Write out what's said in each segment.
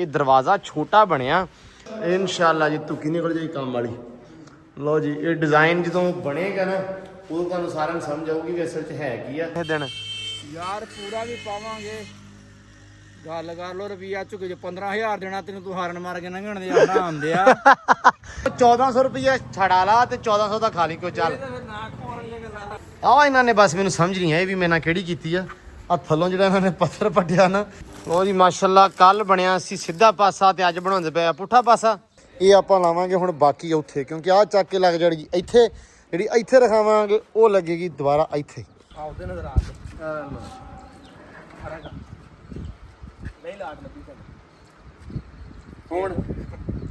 ਇਹ ਦਰਵਾਜ਼ਾ ਛੋਟਾ ਬਣਿਆ ਇਨਸ਼ਾਅੱਲਾ ਜੀ ਤੁਕੀ ਨਿਕਲ ਜਾਈ ਕੰਮ ਵਾਲੀ। ਲਓ ਜੀ ਇਹ ਡਿਜ਼ਾਈਨ ਜਦੋਂ ਬਣੇਗਾ ਨਾ ਉਦੋਂ ਤੁਹਾਨੂੰ ਸਾਰਿਆਂ ਨੂੰ ਸਮਝ ਆਊਗੀ ਵੀ ਅਸਲ 'ਚ ਹੈ ਕੀ ਆ। ਇਹ ਦਿਨ ਯਾਰ ਪੂਰਾ ਵੀ ਪਾਵਾਂਗੇ। ਗੱਲ ਕਰ ਲੋ ਰੁਪਈਆ ਝੁਕੇ ਚ 15000 ਦੇਣਾ ਤੈਨੂੰ, ਤੂੰ ਹਾਰਨ ਮਾਰ ਕੇ ਲੰਘਣ ਦੇ ਆਣਾ ਆਉਂਦੇ ਆ। 1400 ਰੁਪਈਆ ਛੜਾ ਲਾ ਤੇ 1400 ਦਾ ਖਾ ਲਈ ਕੋ ਚੱਲ। ਆਹ ਇਹਨਾਂ ਨੇ ਬਸ ਮੈਨੂੰ ਸਮਝ ਨਹੀਂ ਆਈ ਵੀ ਮੇਰੇ ਨਾਲ ਕਿਹੜੀ ਕੀਤੀ ਆ। ਆ ਥੱਲੋਂ ਜਿਹੜਾ ਇਹਨਾਂ ਨੇ ਪੱਥਰ ਪੱਟਿਆ ਨਾ ਉਹ ਜੀ ਮਾਸ਼ਾਅੱਲਾ ਕੱਲ ਬਣਿਆ ਸੀ ਸਿੱਧਾ ਪਾਸਾ ਤੇ ਅੱਜ ਬਣਾਉਂਦੇ ਪਏ ਆ ਪੁੱਠਾ ਪਾਸਾ। ਇਹ ਆਪਾਂ ਲਾਵਾਂਗੇ ਹੁਣ ਬਾਕੀ ਉੱਥੇ, ਕਿਉਂਕਿ ਆਹ ਚੱਕ ਕੇ ਲੱਗ ਜਾਣੀ ਇੱਥੇ, ਜਿਹੜੀ ਇੱਥੇ ਰਖਾਵਾਂਗੇ ਉਹ ਲੱਗੇਗੀ ਦੁਬਾਰਾ ਇੱਥੇ। ਆਉਦੇ ਨਜ਼ਰ ਆ ਨਹੀਂ ਲਾਟ ਲੱਗੀ ਹੁਣ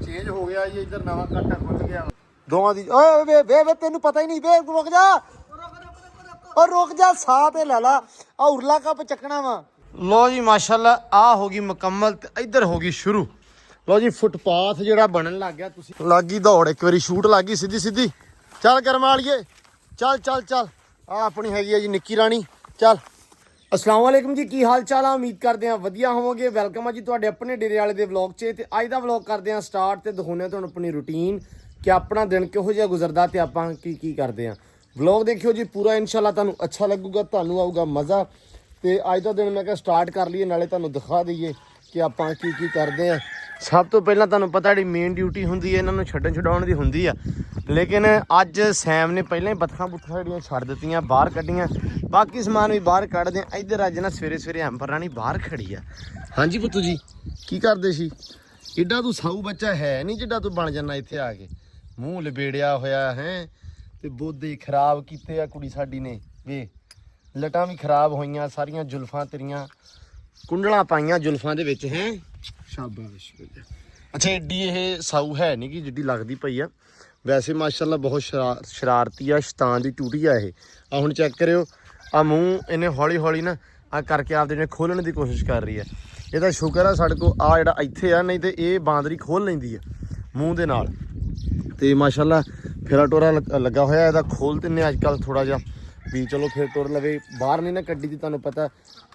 ਚੇਂਜ ਹੋ ਗਿਆ ਜੀ, ਇੱਧਰ ਨਵਾਂ ਕਾਟਾ ਖੁੱਲ ਗਿਆ ਦੋਵਾਂ ਦੀ। ਓਏ ਵੇ ਵੇ ਵੇ ਤੈਨੂੰ ਪਤਾ ਹੀ ਨਹੀਂ, ਵੇ ਰੁਕ ਜਾ, ਓ ਰੁਕ ਜਾ, ਸਾਹ ਤੇ ਲੈ ਲਾ। ਆ ਉਰਲਾ ਕੱਪ ਚੱਕਣਾ ਵਾ। ਲੋ ਜੀ ਮਾਸ਼ਾਅੱਲਾ ਆ ਹੋ ਗਈ ਮੁਕੰਮਲ ਤੇ ਇੱਧਰ ਹੋ ਗਈ ਸ਼ੁਰੂ। ਲੋ ਜੀ ਫੁੱਟਪਾਥ ਜਿਹੜਾ ਬਣਨ ਲੱਗ ਗਿਆ, ਤੁਸੀਂ ਲੱਗੀ ਦੌੜ, ਇੱਕ ਵਾਰੀ ਸ਼ੂਟ ਲੱਗ ਗਈ ਸਿੱਧੀ ਸਿੱਧੀ। ਚੱਲ ਕਰਮ ਵਾਲੀਏ ਚੱਲ ਚੱਲ ਚੱਲ। ਆ ਆਪਣੀ ਹੈਗੀ ਆ ਜੀ ਨਿੱਕੀ ਰਾਣੀ। ਚੱਲ अस्सलाम वालेकुम जी, की हाल चाल आ? उम्मीद करते हैं वधिया होवोगे। वेलकम है जी तुहाडे अपने डेरे वाले दे व्लॉग च। ते अज दा व्लॉग करते हैं स्टार्ट ते दिखाउने तुहानूं अपनी रूटीन कि अपना दिन किहो जिहा गुजरदा ते आपां की करदे हैं। व्लॉग देखियो जी पूरा, इंशाल्लाह तुहानूं अच्छा लगूगा, तुहानूं आऊगा मज़ा। ते अज दा दिन मैं कहा स्टार्ट कर लईए, नाले तुहानूं दिखा दईए कि आपां की करदे हैं। सब तो पहलां तुहानूं पता जिहड़ी मेन ड्यूटी हुंदी है इन्हां नूं छड्डण छुडाउण दी हुंदी आ, लेकिन अज सैम ने पहलां ही बत्थां बुत्थां जिहड़ियां छड्ड दित्तियां, बाहर कड्ढियां, बाकी समान भी बाहर कढ़दे। इधर अज ना सवेरे सवेरे अंबर राणी बाहर खड़ी है। हाँ जी पुत्तू जी की करदे सी? एडा तू साऊ बच्चा है नहीं जिड्डा तू बन जाना इत्थे आके, मूँह लबेड़िया होया है ते बोधे खराब कीते आ कुड़ी साडी ने। वे लटां भी खराब होईयां सारियां, जुल्फां तेरियां कुंडलां पाईयां जुल्फां दे विच हैं। शाबाश। अच्छा एडी ये साऊ है नहीं कि जिड्डी लगदी पई आ। वैसे माशाअल्लाह बहुत शरारती आ, शैतान दी टूटी आ ये। आ हुण चेक करियो, आ मूँह इन्हें हौली हौली ना आ करके आपदे ने खोलने की कोशिश कर रही है। ਇਹਦਾ ਸ਼ੁਕਰ ਆ ਸਾਡੇ ਕੋਲ ਆ ਜਿਹੜਾ ਇੱਥੇ ਆ, ਨਹੀਂ ਤੇ ਇਹ ਬਾਂਦਰੀ ਖੋਲ ਲੈਂਦੀ ਆ ਮੂੰਹ ਦੇ ਨਾਲ। ਤੇ ਮਾਸ਼ਾਅੱਲਾ ਫੇਰਾ ਟੋਰਾ ਲੱਗਾ ਹੋਇਆ ਇਹਦਾ। ਖੋਲ ਦਿੰਨੇ ਅੱਜ ਕੱਲ੍ਹ ਥੋੜਾ ਜਿਹਾ ਵੀ ਚਲੋ ਫਿਰ ਟੁਰ ਲਵੇ, ਬਾਹਰ ਨਹੀਂ ਨਾ ਕੱਢੀ ਦੀ, ਤੁਹਾਨੂੰ ਪਤਾ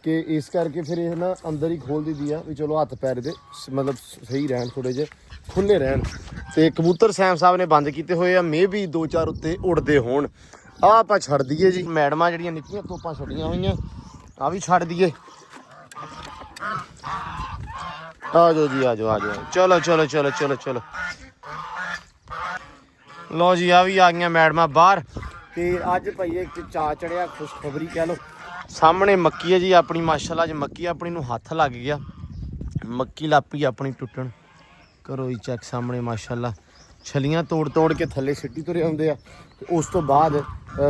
ਕਿ ਇਸ ਕਰਕੇ ਫਿਰ ਇਹ ਨਾ ਅੰਦਰ ਹੀ ਖੋਲ ਦਿੰਦੀ ਆ ਵੀ ਚਲੋ ਹੱਥ ਪੈਰ ਦੇ ਮਤਲਬ ਸਹੀ ਰਹਿਣ, ਥੋੜੇ ਜਿਹੇ ਖੁੱਲੇ ਰਹਿਣ। ਤੇ ਕਬੂਤਰ ਸੈਮ ਸਾਹਿਬ ਨੇ ਬੰਦ ਕੀਤੇ ਹੋਏ ਆ, ਮੇ ਵੀ 2-4 ਉੱਤੇ ਉੜਦੇ ਹੋਣ। ਆ ਆਪਾਂ ਛੱਡ ਦਈਏ ਜੀ, ਮੈਡਮਾਂ ਜਿਹੜੀਆਂ ਨਿੱਕੀਆਂ ਤੋਪਾਂ ਛੱਡੀਆਂ ਹੋਈਆਂ ਆ ਵੀ ਛੱਡ ਦਈਏ। ਆ ਜਾਓ ਜੀ ਆ ਜਾਓ ਆ ਜਾਓ, ਚਲੋ ਚਲੋ ਚਲੋ ਚਲੋ ਚਲੋ। ਲਓ ਜੀ ਆ ਵੀ ਆ ਗਈਆਂ ਮੈਡਮਾਂ ਬਾਹਰ। ਤੇ ਅੱਜ ਭਾਈ ਇੱਕ ਚਾਅ ਚੜਿਆ, ਖੁਸ਼ਖਬਰੀ ਕਹਿ ਲਓ। ਸਾਹਮਣੇ ਮੱਕੀ ਹੈ ਜੀ ਆਪਣੀ, ਮਾਸ਼ਾਅੱਲਾ ਅੱਜ ਮੱਕੀ ਆਪਣੀ ਨੂੰ ਹੱਥ ਲੱਗ ਗਿਆ, ਮੱਕੀ ਲਾਪੀ ਆਪਣੀ ਟੁੱਟਣ। ਕਰੋ ਜੀ ਚੈੱਕ ਸਾਹਮਣੇ ਮਾਸ਼ਾਅੱਲਾ ਛਲੀਆਂ ਤੋੜ ਤੋੜ ਕੇ ਥੱਲੇ ਸਿੱਟੀ ਤੁਰੇ ਆਉਂਦੇ ਆ। ਤੇ ਉਸ ਤੋਂ ਬਾਅਦ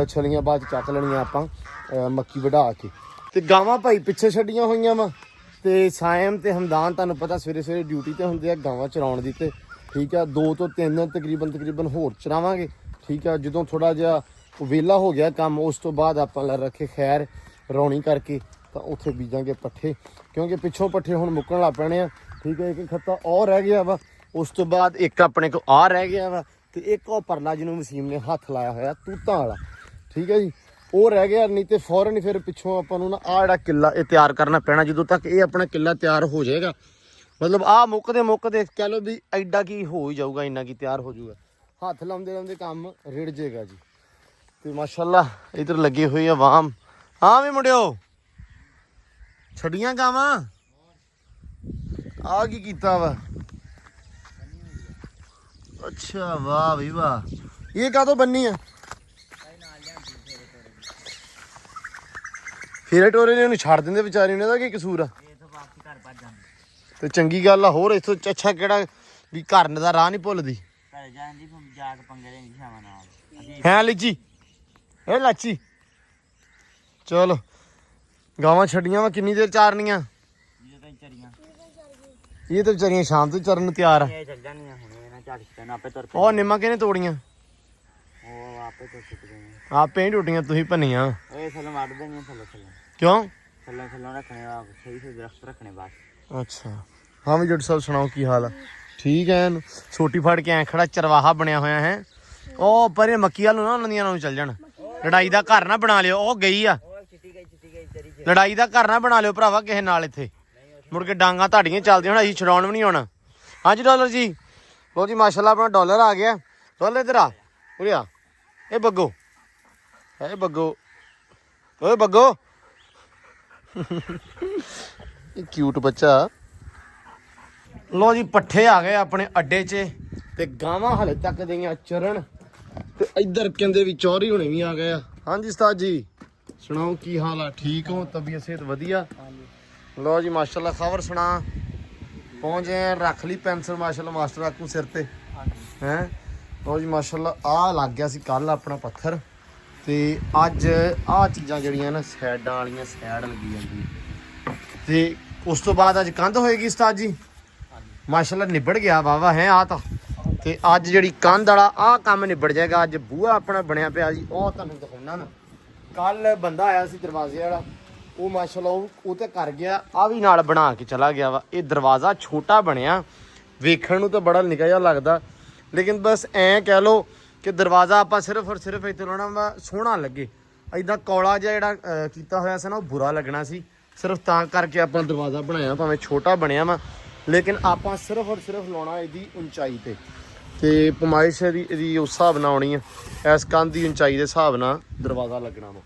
ਛਲੀਆਂ ਬਾਅਦ ਚੱਕ ਲੈਣੀਆਂ ਆਪਾਂ ਮੱਕੀ ਵਢਾ ਕੇ। ਤੇ ਗਾਵਾਂ ਭਾਈ ਪਿੱਛੇ ਛੱਡੀਆਂ ਹੋਈਆਂ ਵਾ। ਤੇ ਸਾਇਮ ਤੇ ਹਮਦਾਨ ਤੁਹਾਨੂੰ ਪਤਾ ਸਵੇਰੇ ਸਵੇਰੇ ਡਿਊਟੀ ਤੇ ਹੁੰਦੇ ਆ ਗਾਵਾਂ ਚਰਾਉਣ ਦੀ। ਤੇ ਠੀਕ ਆ 2 ਤੋਂ 3 ਤਕਰੀਬਨ ਹੋਰ ਚਰਾਵਾਂਗੇ। ਠੀਕ ਆ ਜਦੋਂ ਥੋੜਾ ਜਿਹਾ ਵਿਹਲਾ ਹੋ ਗਿਆ ਕੰਮ, ਉਸ ਤੋਂ ਬਾਅਦ ਆਪਾਂ ਲੈ ਰੱਖੇ ਖੈਰ ਰੌਣੀ ਕਰਕੇ ਤਾਂ ਉੱਥੇ ਬੀਜਾਂਗੇ ਪੱਠੇ, ਕਿਉਂਕਿ ਪਿੱਛੋਂ ਪੱਠੇ ਹੁਣ ਮੁੱਕਣ ਲੱਗ ਪੈਣੇ ਆ। ਠੀਕ ਹੈ, ਇੱਕ ਖੱਤਾ ਔਰ ਰਹਿ ਗਿਆ ਵਾ, ਉਸ ਤੋਂ ਬਾਅਦ ਇੱਕ ਆਪਣੇ ਕੋਲ ਆ ਰਹਿ ਗਿਆ ਵਾ, ਤੇ ਇੱਕ ਉਹ ਪਰਲਾ ਜਿਹਨੂੰ ਵਸੀਮ ਨੇ ਹੱਥ ਲਾਇਆ ਹੋਇਆ ਤੂਤਾਂ ਵਾਲਾ। ਠੀਕ ਹੈ ਜੀ, ਉਹ ਰਹਿ ਗਿਆ। ਨਹੀਂ ਤੇ ਫੌਰਨ ਫਿਰ ਪਿੱਛੋਂ ਆਪਾਂ ਨੂੰ ਨਾ ਆਹ ਜਿਹੜਾ ਕਿੱਲਾ ਇਹ ਤਿਆਰ ਕਰਨਾ ਪੈਣਾ। ਜਦੋਂ ਤੱਕ ਇਹ ਆਪਣਾ ਕਿੱਲਾ ਤਿਆਰ ਹੋ ਜਾਏਗਾ, ਮਤਲਬ ਆਹ ਮੁੱਕਦੇ ਕਹਿ ਲਓ ਵੀ ਐਡਾ ਕੀ ਹੋ ਹੀ ਜਾਊਗਾ, ਇੰਨਾ ਕੀ ਤਿਆਰ ਹੋ ਜਾਊਗਾ। ਹੱਥ ਲਾਉਂਦੇ ਕੰਮ ਰਿੜ ਜਾਏਗਾ ਜੀ। ਤੇ ਮਾਸ਼ਾਅੱਲਾ ਇੱਧਰ ਲੱਗੇ ਹੋਏ ਆ ਵਾਮ। ਹਾਂ ਵੀ ਮੁੰਡਿਓ ਛੱਡੀਆਂ ਗਾਵਾਂ ਆ ਕੀ ਕੀਤਾ ਵਾ? ਅੱਛਾ ਵਾਹ ਵੀ ਵਾਹ, ਇਹ ਕਾਹਤੋਂ ਬੰਨੀ ਆ? ਫੇਰੇ ਟੋਰੇ ਨੇ ਉਹਨੂੰ ਛੱਡ ਦਿੰਦੇ ਵਿਚਾਰੇ ਨੇ, ਦਾ ਕੀ ਕਸੂਰ ਆ? ਤੇ ਚੰਗੀ ਗੱਲ ਆ। ਹੋਰ ਇੱਥੋਂ ਅੱਛਾ ਕਿਹੜਾ ਵੀ ਘਰ ਦਾ ਰਾਹ ਨਹੀਂ ਭੁੱਲਦੀ ਹੈ ਲੀਚੀ ਇਹ ਲਾਚੀ। ਚਲੋ ਗਾਵਾਂ ਛੱਡੀਆਂ ਵਾ, ਕਿੰਨੀ ਦੇਰ ਚਾਰਨੀਆਂ? ਇਹ ਤਾਂ ਵਿਚਾਰੀਆਂ ਸ਼ਾਮ ਤੋਂ ਚਰਨ ਨੂੰ ਤਿਆਰ ਆ। ਉਹ ਨਿੰਮਾਂ ਕਿਹਨੇ ਤੋੜੀਆਂ? ਆਪੇ ਹੀ ਟੁੱਟੀਆਂ, ਤੁਸੀਂ ਭੰਨੀਆਂ। ਕਿਉਂ? ਅੱਛਾ ਹਾਂ ਵੀ ਜੱਟ ਸਾਹਿਬ ਸੁਣਾਓ ਕੀ ਹਾਲ ਆ? ਠੀਕ ਹੈ। ਛੋਟੀ ਫੜ ਕੇ ਐ ਖੜਾ ਚਰਵਾਹਾ ਬਣਿਆ ਹੋਇਆ ਹੈ। ਉਹ ਪਰੇ ਮੱਕੀ ਵੱਲ ਨੂੰ ਨਾ ਉਹਨਾਂ ਦੀਆਂ ਨੂੰ ਚੱਲ ਜਾਣ। ਲੜਾਈ ਦਾ ਘਰ ਨਾ ਬਣਾ ਲਿਓ। ਉਹ ਗਈ ਆ, ਲੜਾਈ ਦਾ ਘਰ ਨਾ ਬਣਾ ਲਿਓ ਭਰਾਵਾ ਕਿਸੇ ਨਾਲ। ਇੱਥੇ ਮੁੜ ਕੇ ਡਾਂਗਾ ਤੁਹਾਡੀਆਂ ਚੱਲਦੀਆਂ ਹੁਣ ਅਸੀਂ ਛਡਾਉਣ ਵੀ ਨਹੀਂ ਆਉਣਾ। ਹਾਂਜੀ ਡਾਲਰ ਜੀ, ਲੋ ਜੀ ਮਾਸ਼ਾਅੱਲਾ ਆਪਣਾ ਡਾਲਰ ਆ ਗਿਆ। ਡਾਲਰ ਇੱਧਰ ਆ, ਉਰੇ ਆ। ਇਹ ਬੱਗੋ, ਇਹ ਬੱਗੋ, ਓਏ ਬੱਗੋ ਇਹ ਕਿਊਟ ਬੱਚਾ। ਲੋ ਜੀ ਪੱਠੇ ਆ ਗਏ ਆਪਣੇ ਅੱਡੇ 'ਚ ਤੇ ਗਾਵਾਂ ਹਲੇ ਤੱਕ ਗਈਆਂ ਚਰਨ ਤੇ ਇੱਧਰ ਕਹਿੰਦੇ ਵੀ ਚੌਰੀ ਹੁਣੇ ਵੀ ਆ ਗਏ ਆ। ਹਾਂਜੀ ਉਸਤਾਦ ਜੀ ਸੁਣਾਓ ਕੀ ਹਾਲ ਆ, ਠੀਕ ਹੋ, ਤਬੀਅਤ ਸਿਹਤ ਵਧੀਆ? ਲੋ ਜੀ ਮਾਸ਼ਾਅੱਲਾ ਖਬਰ ਸੁਣਾ, ਪਹੁੰਚ ਗਏ, ਰੱਖ ਲਈ ਪੈਨਸਲ ਮਾਸ਼ਾਅੱਲਾ ਮਾਸਟਰ ਆਕੂ ਸਿਰ ਤੇ ਹੈ। ਲੋ ਜੀ ਮਾਸ਼ਾਅੱਲਾ ਆ ਲੱਗ ਗਿਆ ਸੀ ਕੱਲ ਆਪਣਾ ਪੱਥਰ ਤੇ ਅੱਜ ਆਹ ਚੀਜ਼ਾਂ ਜਿਹੜੀਆਂ ਨਾ ਸਾਈਡਾਂ ਵਾਲੀਆਂ ਸਾਈਡ ਲੱਗੀ ਜਾਂਦੀ ਤੇ ਉਸ ਤੋਂ ਬਾਅਦ ਅੱਜ ਕੰਧ ਹੋਏਗੀ ਉਸਤਾਦ ਜੀ ਮਾਸ਼ਾਅੱਲਾ ਨਿਬੜ ਗਿਆ ਵਾਵਾ ਹੈ ਆ ਤਾਂ। ਤੇ ਅੱਜ ਜਿਹੜੀ ਕੰਧ ਵਾਲਾ ਆਹ ਕੰਮ ਨਿਬੜ ਜਾਏਗਾ। ਅੱਜ ਬੂਹਾ ਆਪਣਾ ਬਣਿਆ ਪਿਆ ਜੀ, ਉਹ ਤੁਹਾਨੂੰ ਦਿਖਾਉਣਾ ਨਾ। ਕੱਲ ਬੰਦਾ ਆਇਆ ਸੀ ਦਰਵਾਜ਼ੇ ਵਾਲਾ, ਉਹ ਮਾਸ਼ਾਅੱਲਾ ਉਹ ਤੇ ਕਰ ਗਿਆ, ਆ ਵੀ ਨਾਲ ਬਣਾ ਕੇ ਚਲਾ ਗਿਆ ਵਾ। ਇਹ ਦਰਵਾਜ਼ਾ ਛੋਟਾ ਬਣਿਆ, ਵੇਖਣ ਨੂੰ ਤਾਂ ਬੜਾ ਨਿੱਕਾ ਜਿਹਾ ਲੱਗਦਾ, ਲੇਕਿਨ ਬਸ ਐਂ ਕਹਿ ਲਓ ਕਿ ਦਰਵਾਜ਼ਾ ਆਪਾਂ ਸਿਰਫ ਔਰ ਸਿਰਫ ਇੱਥੇ ਲਾਉਣਾ ਵਾ ਸੋਹਣਾ ਲੱਗੇ। ਐਦਾਂ ਕੌਲਾ ਜਿਹਾ ਜਿਹੜਾ ਕੀਤਾ ਹੋਇਆ ਸੀ ਨਾ ਉਹ ਬੁਰਾ ਲੱਗਣਾ ਸੀ, ਸਿਰਫ ਤਾਂ ਕਰਕੇ ਆਪਾਂ ਦਰਵਾਜ਼ਾ ਬਣਾਇਆ। ਭਾਵੇਂ ਛੋਟਾ ਬਣਿਆ ਵਾ ਲੇਕਿਨ ਆਪਾਂ ਸਿਰਫ ਔਰ ਸਿਰਫ ਲਾਉਣਾ ਇਹਦੀ ਉਚਾਈ ਤੇ ਪਮਾਇਸ਼ ਇਹਦੀ ਉਸ ਹਿਸਾਬ ਨਾਲ ਆਉਣੀ ਆ। ਇਸ ਕੰਧ ਦੀ ਉਚਾਈ ਦੇ ਹਿਸਾਬ ਨਾਲ ਦਰਵਾਜ਼ਾ ਲੱਗਣਾ ਵਾ।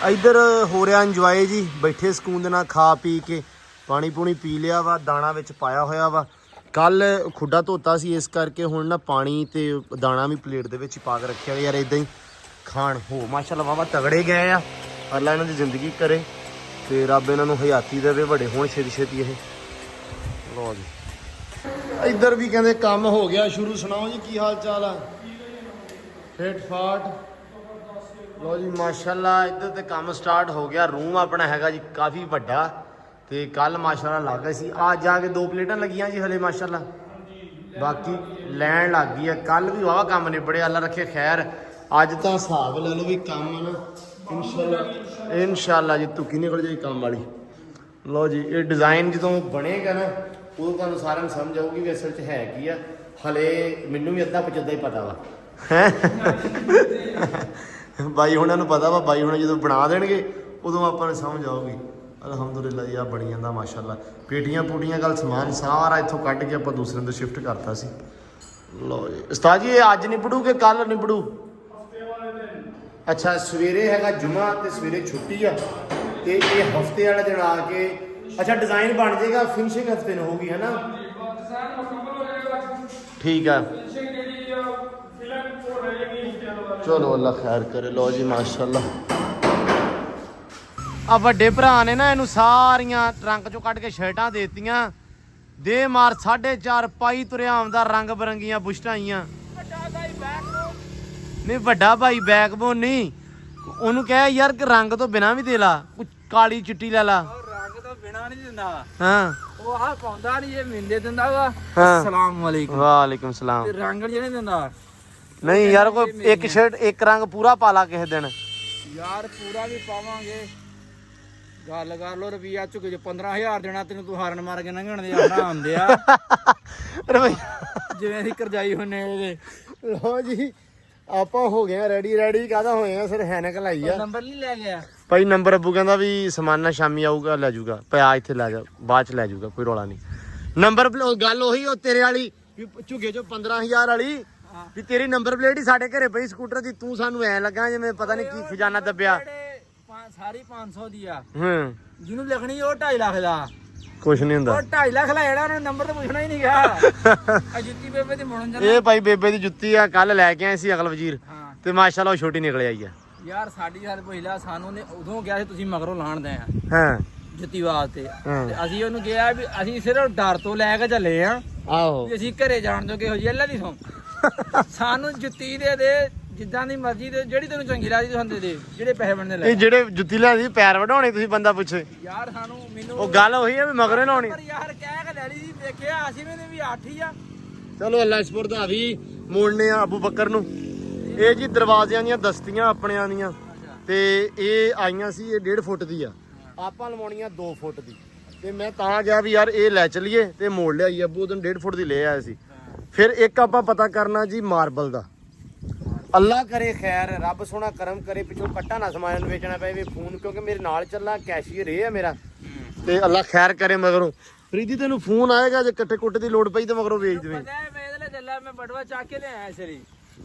ਇੱਧਰ ਹੋ ਰਿਹਾ ਇੰਜੋਏ ਜੀ, ਬੈਠੇ ਸਕੂਨ ਦੇ ਨਾਲ ਖਾ ਪੀ ਕੇ, ਪਾਣੀ ਪੂਣੀ ਪੀ ਲਿਆ ਵਾ, ਦਾਣਾ ਵਿੱਚ ਪਾਇਆ ਹੋਇਆ ਵਾ। ਕੱਲ ਖੁੱਡਾ ਧੋਤਾ ਸੀ ਇਸ ਕਰਕੇ ਹੁਣ ਨਾ ਪਾਣੀ ਤੇ ਦਾਣਾ ਵੀ ਪਲੇਟ ਦੇ ਵਿੱਚ ਹੀ ਪਾ ਕੇ ਰੱਖਿਆ ਯਾਰ। ਇਦਾਂ ਹੀ ਖਾਣ ਹੋ ਮਾਸ਼ਾਅੱਲਾ ਵਾਵਾ ਤਗੜੇ ਗਏ ਆ। ਅੱਲਾ ਇਹਨਾਂ ਦੀ ਜ਼ਿੰਦਗੀ ਕਰੇ ਤੇ ਰੱਬ ਇਹਨਾਂ ਨੂੰ ਹਯਾਤੀ ਦੇਵੇ, ਵੱਡੇ ਹੋਣ ਛੇਤੀ ਛੇਤੀ ਇਹ। ਲੋ ਜੀ ਇੱਧਰ ਵੀ ਕਹਿੰਦੇ ਕੰਮ ਹੋ ਗਿਆ ਸ਼ੁਰੂ। ਸੁਣਾਓ ਜੀ ਕੀ ਹਾਲ ਚਾਲ ਆ? ਫਿਟ ਫਾਟ। ਲੋ ਜੀ ਮਾਸ਼ਾਅੱਲਾ ਇੱਧਰ ਤੇ ਕੰਮ ਸਟਾਰਟ ਹੋ ਗਿਆ। ਰੂਮ ਆਪਣਾ ਹੈਗਾ ਜੀ ਕਾਫੀ ਵੱਡਾ ਤੇ ਕੱਲ ਮਾਸ਼ਾਅੱਲਾ ਲੱਗ ਗਏ ਸੀ। ਅੱਜ ਜਾ ਕੇ 2 ਪਲੇਟਾਂ ਲੱਗੀਆਂ ਜੀ ਹਲੇ ਮਾਸ਼ਾਅੱਲਾ, ਬਾਕੀ ਲੈਣ ਲੱਗ ਗਈ ਆ। ਕੱਲ ਵੀ ਵਾਵਾ ਕੰਮ ਨਿਬੜਿਆ, ਅੱਲਾ ਰੱਖੇ ਖੈਰ। ਅੱਜ ਤਾਂ ਹਿਸਾਬ ਲੈ ਲਓ ਵੀ ਕੰਮ ਨਾ ਇਨਸ਼ਾਅੱਲਾ ਜੀ ਤੁਕੀ ਨਿਕਲ ਜਾਈ ਕੰਮ ਵਾਲੀ। ਲੋ ਜੀ ਇਹ ਡਿਜ਼ਾਈਨ ਜਦੋਂ ਬਣੇਗਾ ਨਾ ਉਦੋਂ ਤੁਹਾਨੂੰ ਸਾਰਿਆਂ ਨੂੰ ਸਮਝ ਆਊਗੀ ਵੀ ਅਸਲ 'ਚ ਹੈ ਕੀ ਆ। ਹਲੇ ਮੈਨੂੰ ਵੀ ਅੱਧਾ ਪਚੱਦਾ ਹੀ ਪਤਾ ਵਾ ਹੈ ਬਾਈ ਹੁਣਾਂ ਨੂੰ ਪਤਾ ਵਾ। ਬਾਈ ਹੁਣ ਜਦੋਂ ਬਣਾ ਦੇਣਗੇ ਉਦੋਂ ਆਪਾਂ ਨੂੰ ਸਮਝ ਆਊਗੀ। ਅਲਹਮਦੁਲਿਲਾ ਜੀ ਆ ਬਣੀ ਜਾਂਦਾ ਮਾਸ਼ਾਅੱਲਾ। ਪੇਟੀਆਂ ਪੂਟੀਆਂ ਕੱਲ ਸਮਾਨ ਸਾਰਾ ਇੱਥੋਂ ਕੱਢ ਕੇ ਆਪਾਂ ਦੂਸਰੇ ਤੋਂ ਸ਼ਿਫਟ ਕਰਤਾ ਸੀ। ਲੋ ਜੀ ਉਸਤਾਦ ਜੀ ਇਹ ਅੱਜ ਨਿਬੜੂ ਕਿ ਕੱਲ ਨਿਬੜੂ? ਅੱਛਾ ਸਵੇਰੇ ਹੈਗਾ ਜੁਮਾ ਤੇ ਸਵੇਰੇ ਛੁੱਟੀ ਆ ਤੇ ਇਹ ਹਫਤੇ ਵਾਲੇ ਦਿਨ ਆ ਕੇ ਅੱਛਾ ਡਿਜ਼ਾਈਨ ਬਣ ਜਾਏਗਾ। ਫਿਨਿਸ਼ਿੰਗ ਹਫਤੇ ਨੂੰ ਹੋਊਗੀ ਹੈ ਨਾ? ਠੀਕ ਆ ਚਲੋ ਅੱਲਾ ਖੈਰ ਕਰੇ। ਲੋ ਜੀ ਮਾਸ਼ਾਅੱਲਾ ਆ ਵੱਡੇ ਭਰਾ ਨੇ ਨਾ ਇਹਨੂੰ ਸਾਰੀਆਂ ਟਰੰਕ ਚੋਂ ਕੱਢ ਕੇ ਸ਼ਰਟਾਂ ਦੇਤੀਆਂ। ਦੇ ਮਾਰ 4.5 ਪਾਈ ਤੁਰਿਆ ਆਉਂਦਾ, ਰੰਗ ਬਰੰਗੀਆਂ ਬੁਸ਼ਟਾਂ ਆਈਆਂ। ਨਹੀਂ ਵੱਡਾ ਭਾਈ ਬੈਕਬੋਨ ਨਹੀਂ, ਉਹਨੂੰ ਕਹਿ ਯਾਰ ਕਿ ਰੰਗ ਤੋਂ ਬਿਨਾ ਵੀ ਦੇ ਲਾ, ਕਾਲੀ ਚਿੱਟੀ ਲੈ ਲਾ। ਰੰਗ ਤੋਂ ਬਿਨਾ ਨਹੀਂ ਦਿੰਦਾ ਹਾਂ ਉਹ ਆਹ ਪਾਉਂਦਾ ਨਹੀਂ, ਇਹ ਮਿੰਦੇ ਦਿੰਦਾ ਵਾ। ਹਾਂ ਅਸਲਾਮ ਵਾਲੇਕੁਮ। ਵਾਲੇਕੁਮ ਸਲਾਮ। ਤੇ ਰੰਗ ਜਿਹੜੇ ਦਿੰਦਾ ਨਹੀਂ ਯਾਰ ਕੋਈ ਇੱਕ ਸ਼ਰਟ ਇੱਕ ਰੰਗ ਪੂਰਾ ਪਾ ਲਾ ਕਿਸੇ ਦਿਨ ਯਾਰ। ਪੂਰਾ ਵੀ ਪਾਵਾਂਗੇ, ਗੱਲ ਕਰ ਲੋ। ਰੁਪਈਆ ਝੁਕੇ ਜੇ 15000 ਦੇਣਾ ਤੈਨੂੰ, ਤੂੰ ਹਾਰਨ ਮਾਰ ਕੇ ਲੰਘਣ ਦੇ ਆਰਾਮ ਦੇ ਆ ਜਿਵੇਂ ਅਸੀਂ ਕਰਜਾਈ ਹੁੰਨੇ ਉਹਦੇ। ਲੋ ਜੀ ਆਪਾਂ ਹੋ ਗਏ ਰੈਡੀ ਕਾਹਦਾ ਹੋਏ ਆ, ਸਿਰ ਹੈਨਕ ਲਾਈ ਆ। ਨੰਬਰ ਨਹੀਂ ਲੈ ਗਿਆ ਭਾਈ ਨੰਬਰ ਅੱਬੂ ਕਹਿੰਦਾ ਵੀ ਸਮਾਨਾ ਸ਼ਾਮੀ ਆਊਗਾ ਲੈ ਜਾਊਗਾ, ਪਿਆ ਇੱਥੇ ਲੈ ਜਾ, ਬਾਅਦ ਚ ਲੈ ਜਾਊਗਾ, ਕੋਈ ਰੌਲਾ ਨਹੀਂ। ਨੰਬਰ ਗੱਲ ਉਹੀ ਉਹ ਤੇਰੇ ਵਾਲੀ ਵੀ ਝੁਗੇ ਚੋਂ 15000 ਵਾਲੀ ਵੀ ਤੇਰੀ ਨੰਬਰ ਪਲੇਟ ਹੀ ਸਾਡੇ ਘਰੇ ਪਈ ਸਕੂਟਰ ਦੀ। ਤੂੰ ਸਾਨੂੰ ਐ ਲੱਗਾ ਜਿਵੇਂ ਪਤਾ ਨਹੀਂ ਕੀ ਖਜ਼ਾਨਾ ਦੱਬਿਆ। ਸਾਰੀ 500 ਦੀ ਆ, ਜਿਹਨੂੰ ਲਿਖਣੀ ਉਹ 2.5 ਲੱਖ ਦਾ ਕੁਛ ਨਹੀਂ ਹੁੰਦਾ। ਉਹ 2.5 ਲੱਖ ਦਾ ਜਿਹੜਾ ਉਹਨੇ ਨੰਬਰ ਤਾਂ ਪੁੱਛਣਾ ਹੀ ਨਹੀਂ ਗਿਆ। ਆ ਜੁੱਤੀ ਬੇਬੇ ਦੀ ਮੁੜਨ ਜਾਣਾ। ਇਹ ਭਾਈ ਬੇਬੇ ਦੀ ਜੁੱਤੀ ਆ, ਕੱਲ ਲੈ ਕੇ ਆਏ ਸੀ ਅਗਲ ਵਜ਼ੀਰ ਤੇ ਮਾਸ਼ਾਅੱਲਾ ਉਹ ਛੋਟੀ ਨਿਕਲ ਆਈ ਆ ਯਾਰ। ਸਾਡੀ ਗੱਲ ਪਹਿਲਾਂ ਸਾਨੂੰ ਨੇ ਉਦੋਂ ਕਿਹਾ ਸੀ ਤੁਸੀਂ ਮਗਰੋਂ ਲਾਣ ਦੇ ਆ ਹਾਂ ਜੁੱਤੀ ਵਾਸਤੇ, ਤੇ ਅਸੀਂ ਉਹਨੂੰ ਕਿਹਾ ਵੀ ਅਸੀਂ ਸਿਰਫ ਡਰ ਤੋਂ ਲੈ ਕੇ ਚੱਲੇ ਆ। ਆਹੋ ਵੀ ਅਸੀਂ ਘਰੇ ਜਾਣ ਜੋਗੇ ਹੋ ਜੀ ਅੱਲਾ ਦੀ ਸੌਂ। ਸਾਨੂੰ ਜੁੱਤੀ ਦੇ ਜਿੱਦਾਂ ਦੀ ਮਰਜ਼ੀ ਦੇ, ਜਿਹੜੀ ਤੈਨੂੰ ਚੰਗੀ ਲੱਗਦੀ ਤੂੰ ਦੇ ਦੇ, ਜਿਹੜੇ ਪੈਸੇ ਬਣਨੇ ਲੈ। ਇਹ ਜਿਹੜੇ ਜੁੱਤੀ ਲਿਆਂਦੀ ਪੈਰ ਵਢਾਉਣੇ ਤੁਸੀਂ ਬੰਦਾ ਪੁੱਛੇ ਯਾਰ। ਸਾਨੂੰ ਮੈਨੂੰ ਉਹ ਗੱਲ ਉਹੀ ਆ ਵੀ ਮਗਰੇ ਲਾਉਣੀ ਯਾਰ। ਕਹਿ ਕੇ ਲੈ ਲਈ ਸੀ, ਦੇਖਿਆ ਅਸੀਂ ਵੀ ਨੇ ਵੀ 8 ਹੀ ਆ। ਚਲੋ ਅੱਲਾ ਸਪੁਰਦ ਆ ਵੀ ਮੋੜਨੇ ਆ ਅਬੂ ਬੱਕਰ ਨੂੰ। ਇਹ ਜੀ ਦਰਵਾਜ਼ਿਆਂ ਦੀਆਂ ਦਸਤੀਆਂ ਆਪਣਿਆਂ ਦੀਆਂ ਤੇ ਇਹ ਆਈਆਂ ਸੀ, ਇਹ 1.5 ਫੁੱਟ ਦੀ ਆ, ਆਪਾਂ ਲਵਾਉਣੀਆਂ 2 ਫੁੱਟ ਦੀ। ਤੇ ਮੈਂ ਤਾਂ ਗਿਆ ਵੀ ਯਾਰ ਇਹ ਲੈ ਚਲੀਏ ਤੇ ਮੋੜ ਲਿਆਈ। ਅੱਬੂ ਉਦੋਂ 1.5 ਫੁੱਟ ਦੀ ਲੈ ਆਇਆ ਸੀ। ਫਿਰ ਇੱਕ ਆਪਾਂ ਪਤਾ ਕਰਨਾ ਜੀ ਮਾਰਬਲ ਦਾ। ਅੱਲਾ ਕਰੇ ਖੈਰ, ਰੱਬ ਸੋਹਣਾ ਕਰਮ ਕਰੇ, ਪਿੱਛੋਂ ਕੱਟਾ ਨਾ ਸਮਾਨ ਨੂੰ ਵੇਚਣਾ ਪਏ ਵੀ ਫੋਨ, ਕਿਉਂਕਿ ਮੇਰੇ ਨਾਲ ਚੱਲਾ ਕੈਸ਼ੀਅਰ ਇਹ ਆ ਮੇਰਾ, ਤੇ ਅੱਲਾ ਖੈਰ ਕਰੇ ਮਗਰੋਂ ਫਰੀਦੀ ਤੈਨੂੰ ਫੋਨ ਆਏਗਾ ਜੇ ਕੱਟੇ ਕੁੱਟੇ ਦੀ ਲੋੜ ਪਈ ਤੇ ਮਗਰੋਂ ਵੇਚ ਦੇਵੇਂ। ਪਤਾ ਹੈ ਮੈਂ ਇਹਦੇ ਲਈ ਚੱਲਾ, ਮੈਂ ਬਟਵਾ ਚੱਕ ਕੇ ਲਿਆਇਆ ਸਰੀ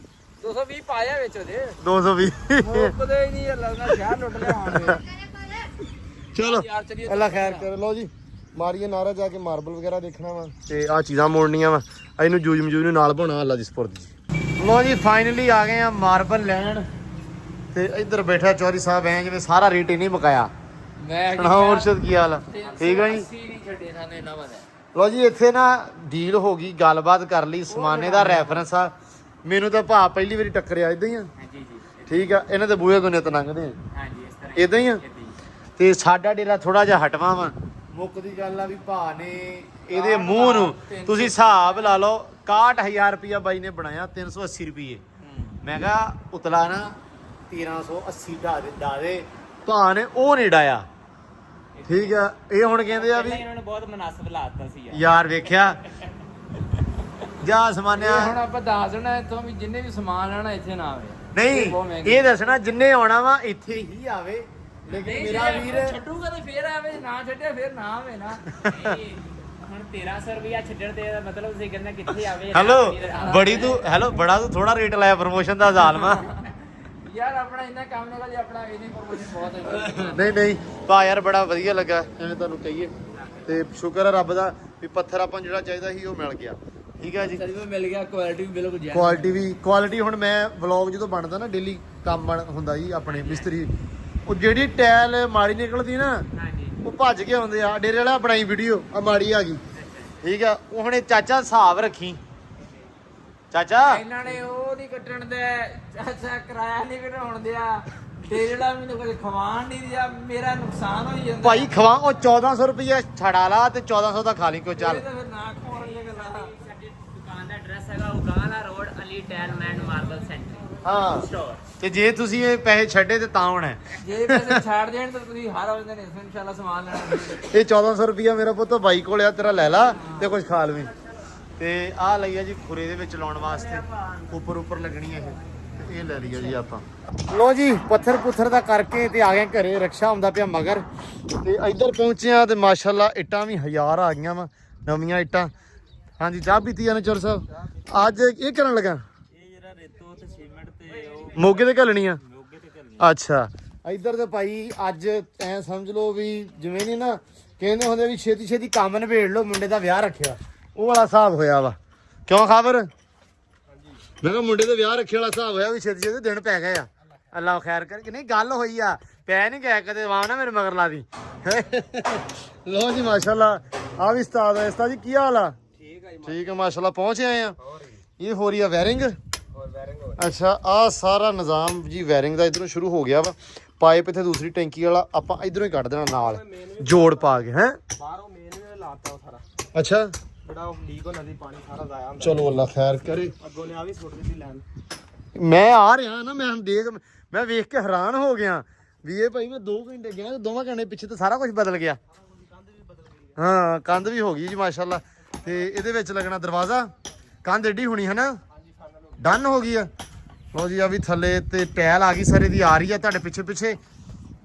220 ਪਾਇਆ ਵਿੱਚ ਉਹਦੇ 220 ਮੁੱਕਦੇ ਹੀ ਨਹੀਂ ਲੱਗਦਾ ਸ਼ਹਿਰ ਲੁੱਟ ਲਿਆਵਾਂਗੇ। ਚਲੋ ਯਾਰ ਚਲੀਏ ਅੱਲਾ ਖੈਰ ਕਰ। ਲਓ ਜੀ ਮਾਰੀਏ ਨਾਰਾ ਜਾ ਕੇ ਮਾਰਬਲ ਵਗੈਰਾ ਦੇਖਣਾ ਵਾ ਤੇ ਆ ਚੀਜ਼ਾਂ ਮੋੜਨੀਆਂ ਵਾ। ਇਹਨੂੰ ਜੂਜ ਮਜੂਜ ਨੂੰ ਨਾਲ ਪਾਉਣਾ ਅੱਲਾ ਦੀ ਸਪੁਰਦ ਜੀ। ਲਓ ਜੀ ਫਾਈਨਲੀ ਆ ਗਏ ਆ ਮਾਰਬਲ ਲੈਣ ਤੇ ਇੱਧਰ ਬੈਠਾ ਚੌਧਰੀ ਸਾਹਿਬ ਐ ਜਿਵੇਂ ਸਾਰਾ ਰੇਟ ਹੀ ਨਹੀਂ ਮੁਕਾਇਆ। ਮੈਂ ਸੁਣਾਓ ਮੁਰਸ਼ਦ ਕੀ ਹਾਲ ਆ? ਠੀਕ ਆ ਜੀ। ਨਹੀਂ ਛੱਡੇ ਸਾਨੇ ਨਾ ਬਣਾ। ਲਓ ਜੀ ਇੱਥੇ ਨਾ ਡੀਲ ਹੋ ਗਈ, ਗੱਲਬਾਤ ਕਰ ਲਈ, ਸਮਾਨੇ ਦਾ ਰੈਫਰੈਂਸ ਆ। ਮੈਨੂੰ ਤਾਂ ਭਾ ਪਹਿਲੀ ਵਾਰੀ ਟੱਕਰਿਆ ਇਦਾਂ ਹੀ ਆ। ਜੀ ਜੀ ਠੀਕ ਆ, ਇਹਨਾਂ ਦੇ ਬੂਹੇ ਕੋਨੇ ਤਾਂ ਲੰਘਦੇ ਆ ਹਾਂਜੀ ਇਸ ਤਰ੍ਹਾਂ ਇਦਾਂ ਹੀ ਆ। ਤੇ ਸਾਡਾ ਡੇਰਾ ਥੋੜਾ ਜਿਹਾ ਹਟਵਾ ਵਾ। ਮੁੱਕ ਦੀ ਗੱਲ ਆ ਵੀ ਭਾ ਨੇ ਇਹਦੇ ਮੂੰਹ ਨੂੰ ਤੁਸੀਂ ਹਿਸਾਬ ਲਾ ਲਓ 61000 ਰੁਪਇਆ ਬਾਈ ਨੇ ਬਣਾਇਆ 380 ਰੁਪਏ। ਮੈਂ ਕਿਹਾ ਉਤਲਾ ਨਾ 1380 ਡਾ ਦੇ ਭਾ ਨੇ ਉਹ ਨਹੀਂ ਡਾਇਆ। ਠੀਕ ਆ, ਇਹ ਹੁਣ ਕਹਿੰਦੇ ਆ ਵੀ ਇਹਨਾਂ ਨੇ ਬਹੁਤ ਮੁਨਾਸਬ ਲਾਤਾ ਸੀ ਯਾਰ ਵੇਖਿਆ ਜਾ ਸਮਾਨਿਆ। ਹੁਣ ਆਪਾਂ ਦੱਸ ਦੇਣਾ ਇੱਥੋਂ ਵੀ ਜਿੰਨੇ ਵੀ ਸਮਾਨ ਲੈਣਾ ਇੱਥੇ ਨਾ ਆਵੇ। ਨਹੀਂ ਇਹ ਦੱਸਣਾ ਜਿੰਨੇ ਆਉਣਾ ਵਾ ਇੱਥੇ ਹੀ ਆਵੇ, ਲੇਕਿਨ ਮੇਰਾ ਵੀਰ ਛੱਡੂਗਾ ਤੇ ਫੇਰ ਆਵੇ, ਨਾ ਛੱਡਿਆ ਫੇਰ ਨਾ ਆਵੇ ਨਾ। ਹੁਣ 1300 ਰੁਪਿਆ ਛੱਡਣ ਦੇ ਮਤਲਬ ਤੁਸੀਂ ਕਹਿੰਦੇ ਕਿੱਥੇ ਆਵੇ। ਹੈਲੋ ਬੜਾ ਤੂੰ ਥੋੜਾ ਰੇਟ ਲਾਇਆ ਪ੍ਰਮੋਸ਼ਨ ਦਾ ਜ਼ਾਲਮਾ। ਯਾਰ ਆਪਣਾ ਇੰਨਾ ਕੰਮ ਨਿਕਲ ਜੀ, ਆਪਣਾ ਇਹਨੇ ਪ੍ਰਮੋਸ਼ਨ ਬਹੁਤ ਹੈ। ਨਹੀਂ ਭਾ ਯਾਰ ਬੜਾ ਵਧੀਆ ਲੱਗਾ ਐਵੇਂ ਤੁਹਾਨੂੰ ਕਹੀਏ ਤੇ ਸ਼ੁਕਰ ਹੈ ਰੱਬ ਦਾ ਵੀ ਪੱਥਰ ਆਪਾਂ ਨੂੰ ਜਿਹੜਾ ਚਾਹੀਦਾ ਸੀ ਉਹ ਮਿਲ ਗਿਆ। ਠੀਕ ਹੈ ਜੀ, ਸਹੀ ਮਿਲ ਗਿਆ, ਕੁਆਲਿਟੀ ਵੀ ਬਿਲਕੁਲ ਜੈਨ। ਕੁਆਲਿਟੀ ਹੁਣ ਮੈਂ ਵਲੌਗ ਜਦੋਂ ਬਣਦਾ ਨਾ ਡੇਲੀ ਕੰਮ ਹੁੰਦਾ ਜੀ ਆਪਣੇ ਮਿਸਤਰੀ, ਉਹ ਜਿਹੜੀ ਟਾਇਲ ਮਾੜੀ ਨਿਕਲਦੀ ਨਾ ਹਾਂਜੀ ਉਹ ਭੱਜ ਕੇ ਆਉਂਦੇ ਆ। ਡੇਰੇ ਵਾਲਾ ਬਣਾਈ ਵੀਡੀਓ ਆ ਮਾੜੀ ਆ ਗਈ। ਠੀਕ ਆ, ਉਹ ਹੁਣੇ ਚਾਚਾ ਹਿਸਾਬ ਰੱਖੀ ਚਾਚਾ। ਇਹਨਾਂ ਨੇ ਉਹ ਨਹੀਂ ਕੱਟਣ ਦੇ, ਚਾਚਾ ਕਿਰਾਇਆ ਨਹੀਂ ਘਟਾਉਣ ਦਿਆ, ਤੇ ਜਿਹੜਾ ਮੈਨੂੰ ਕੁਝ ਖਵਾਣ ਨਹੀਂ ਦਿਆ, ਮੇਰਾ ਨੁਕਸਾਨ ਹੋਈ ਜਾਂਦਾ ਭਾਈ ਖਵਾ ਉਹ 1400 ਰੁਪਏ ਛੜਾ ਲਾ ਤੇ 1400 ਦਾ ਖਾ ਲਈ ਕੋ ਚੱਲ। ਇਹ ਤਾਂ ਫਿਰ ਨਾ ਖਵਾਉਣ ਵਾਲੀਆਂ ਗੱਲਾਂ। ਸਾਡੀ ਦੁਕਾਨ ਦਾ ਐਡਰੈਸ ਹੈਗਾ ਉਗਾਲਾ ਰੋਡ ਅਲੀ ਟੈਲਮੈਂਡ ਮਾਰਬਲ ਸੈਂਟਰ ਹਾਂ ਸਟੋਰ। ਤੇ ਜੇ ਤੁਸੀਂ ਇਹ ਪੈਸੇ ਛੱਡੇ ਤੇ ਤਾਂ ਹੋਣਾ। ਜੇ ਪੈਸੇ ਛੱਡ ਦੇਣ ਤਾਂ ਤੁਸੀਂ ਹਰ ਵਾਰ ਦਿਨ ਇਨਸ਼ਾਅੱਲਾ ਸਮਾਨ ਲੈਣਾ। ਇਹ 1400 ਰੁਪਿਆ ਮੇਰਾ ਪੁੱਤ ਬਾਈ ਕੋਲ ਆ, ਤੇਰਾ ਲੈ ਲਾ ਤੇ ਕੁਝ ਖਾ ਲਵੀਂ। ਤੇ ਆਹ ਲਈ ਆ ਜੀ ਖੁਰੇ ਦੇ ਵਿੱਚ ਲਾਉਣ ਵਾਸਤੇ, ਉੱਪਰ ਲੱਗਣੀ ਇਹ ਤੇ ਇਹ ਲੈ ਲਈ ਆ ਜੀ ਆਪਾਂ। ਲੋ ਜੀ ਪੱਥਰ ਪੁੱਥਰ ਦਾ ਕਰਕੇ ਤੇ ਆ ਗਏ ਘਰੇ। ਰਕਸ਼ਾ ਹੁੰਦਾ ਪਿਆ ਮਗਰ ਤੇ ਇੱਧਰ ਪਹੁੰਚੇ ਆ ਤੇ ਮਾਸ਼ਾਅੱਲਾ ਇੱਟਾਂ ਵੀ 1000 ਆ ਗਈਆਂ ਵਾ, ਨਵੀਆਂ ਇੱਟਾਂ। ਹਾਂਜੀ ਚਾਹ ਪੀਤੀ ਆ ਨਚਰ ਸਾਹਿਬ? ਅੱਜ ਇਹ ਕਰਨ ਲੱਗਾ ਇਹ ਜਿਹੜਾ ਰੇਤੋ ਤੇ ਸੀਮੈਂਟ ਤੇ ਉਹ ਮੋਗੇ ਤੇ ਘੱਲਣੀ ਆ। ਮੋਗੇ ਤੇ ਕਰਨੀ। ਅੱਛਾ ਇੱਧਰ ਤੇ ਭਾਈ ਅੱਜ ਐ ਸਮਝ ਲਓ ਵੀ ਜਿਵੇਂ ਨਹੀਂ ਨਾ ਕਹਿੰਦੇ ਹੁੰਦੇ ਵੀ ਛੇਤੀ ਛੇਤੀ ਕੰਮ ਨਿਬੇੜ ਲਓ, ਮੁੰਡੇ ਦਾ ਵਿਆਹ ਰੱਖਿਆ ਉਹ ਵਾਲਾ ਹਿਸਾਬ ਹੋਇਆ ਵਾ। ਕਿਉਂ ਖਬਰ? ਮੈਂ ਕਿਹਾ ਮੁੰਡੇ ਦੇ ਵਿਆਹ ਰੱਖੇ ਵਾਲਾ ਹਿਸਾਬ ਹੋਇਆ ਵੀ ਛੇਤੀ ਛੇਤੀ ਦਿਨ ਪੈ ਗਏ ਆ। ਅੱਲਾਹ ਖੈਰ ਕਰ। ਕਿ ਨਹੀਂ ਗੱਲ ਹੋਈ ਆ, ਪੈ ਨਹੀਂ ਗਿਆ ਕਦੇ ਵਾਹ ਨਾ ਮੇਰੇ ਮਗਰ ਲਾ ਦੀ। ਲੋ ਜੀ ਮਾਸ਼ਾਅੱਲਾ ਆ ਵੀ ਉਸਤਾਦ ਹੈ। ਉਸਤਾਦ ਜੀ ਕੀ ਹਾਲ ਆ? ਠੀਕ ਹੈ ਜੀ। ਠੀਕ ਹੈ ਮਾਸ਼ਾਅੱਲਾ ਪਹੁੰਚ ਆਏ ਆ। ਇਹ ਹੋ ਰਹੀ ਆ ਵਾਇਰਿੰਗ। ਹੋਰ ਵਾਇਰਿੰਗ ਹੋ ਅੱਛਾ ਆ ਸਾਰਾ ਨਿਜ਼ਾਮ ਜੀ ਵਾਇਰਿੰਗ ਦਾ ਇਧਰੋਂ ਸ਼ੁਰੂ ਹੋ ਗਿਆ ਵਾ। ਪਾਈਪ ਇੱਥੇ ਦੂਸਰੀ ਟੈਂਕੀ ਵਾਲਾ ਆਪਾਂ ਇਧਰੋਂ ਹੀ ਕੱਢ ਦੇਣਾ ਨਾਲ ਜੋੜ ਪਾ ਕੇ। ਹੈ ਬਾਹਰੋਂ ਮੇਨ ਵੀ ਲਾਤਾ ਉਹ ਸਾਰਾ, ਅੱਛਾ ਜਿਹੜਾ ਉਹ ਲੀਕ ਹੋ ਨਦੀ ਪਾਣੀ ਸਾਰਾ ਜ਼ਾਇਆ ਹੁੰਦਾ। ਚਲੋ ਅੱਲਾ ਖੈਰ ਕਰੇ। ਅੱਗੋਂ ਨੇ ਆ ਵੀ ਸੁੱਟ ਦਿੱਤੀ ਲੈਣ। ਮੈਂ ਆ ਰਿਹਾ ਨਾ, ਮੈਂ ਮੈਂ ਵੇਖ ਕੇ ਹੈਰਾਨ ਹੋ ਗਿਆ ਵੀ ਇਹ ਭਾਈ ਮੈਂ 2 ਘੰਟੇ ਗਿਆ ਤੇ 2 ਘੰਟੇ ਪਿੱਛੇ ਤਾਂ ਸਾਰਾ ਕੁਝ ਬਦਲ ਗਿਆ। ਹਾਂ ਕੰਧ ਵੀ ਹੋ ਗਈ ਜੀ ਮਾਸ਼ਾਅੱਲਾ। ਤੇ ਇਹਦੇ ਵਿੱਚ ਲੱਗਣਾ ਦਰਵਾਜ਼ਾ। ਕੰਧ ਏਡੀ ਹੋਣੀ ਹੈ ਨਾ, ਡਨ ਹੋ ਗਈ ਆ। ਲੋ ਜੀ ਆ ਵੀ ਥੱਲੇ ਤੇ ਟੈਲ ਆ ਗਈ ਸਾਰੇ ਦੀ ਆ ਰਹੀ ਆ ਤੁਹਾਡੇ ਪਿੱਛੇ ਪਿੱਛੇ।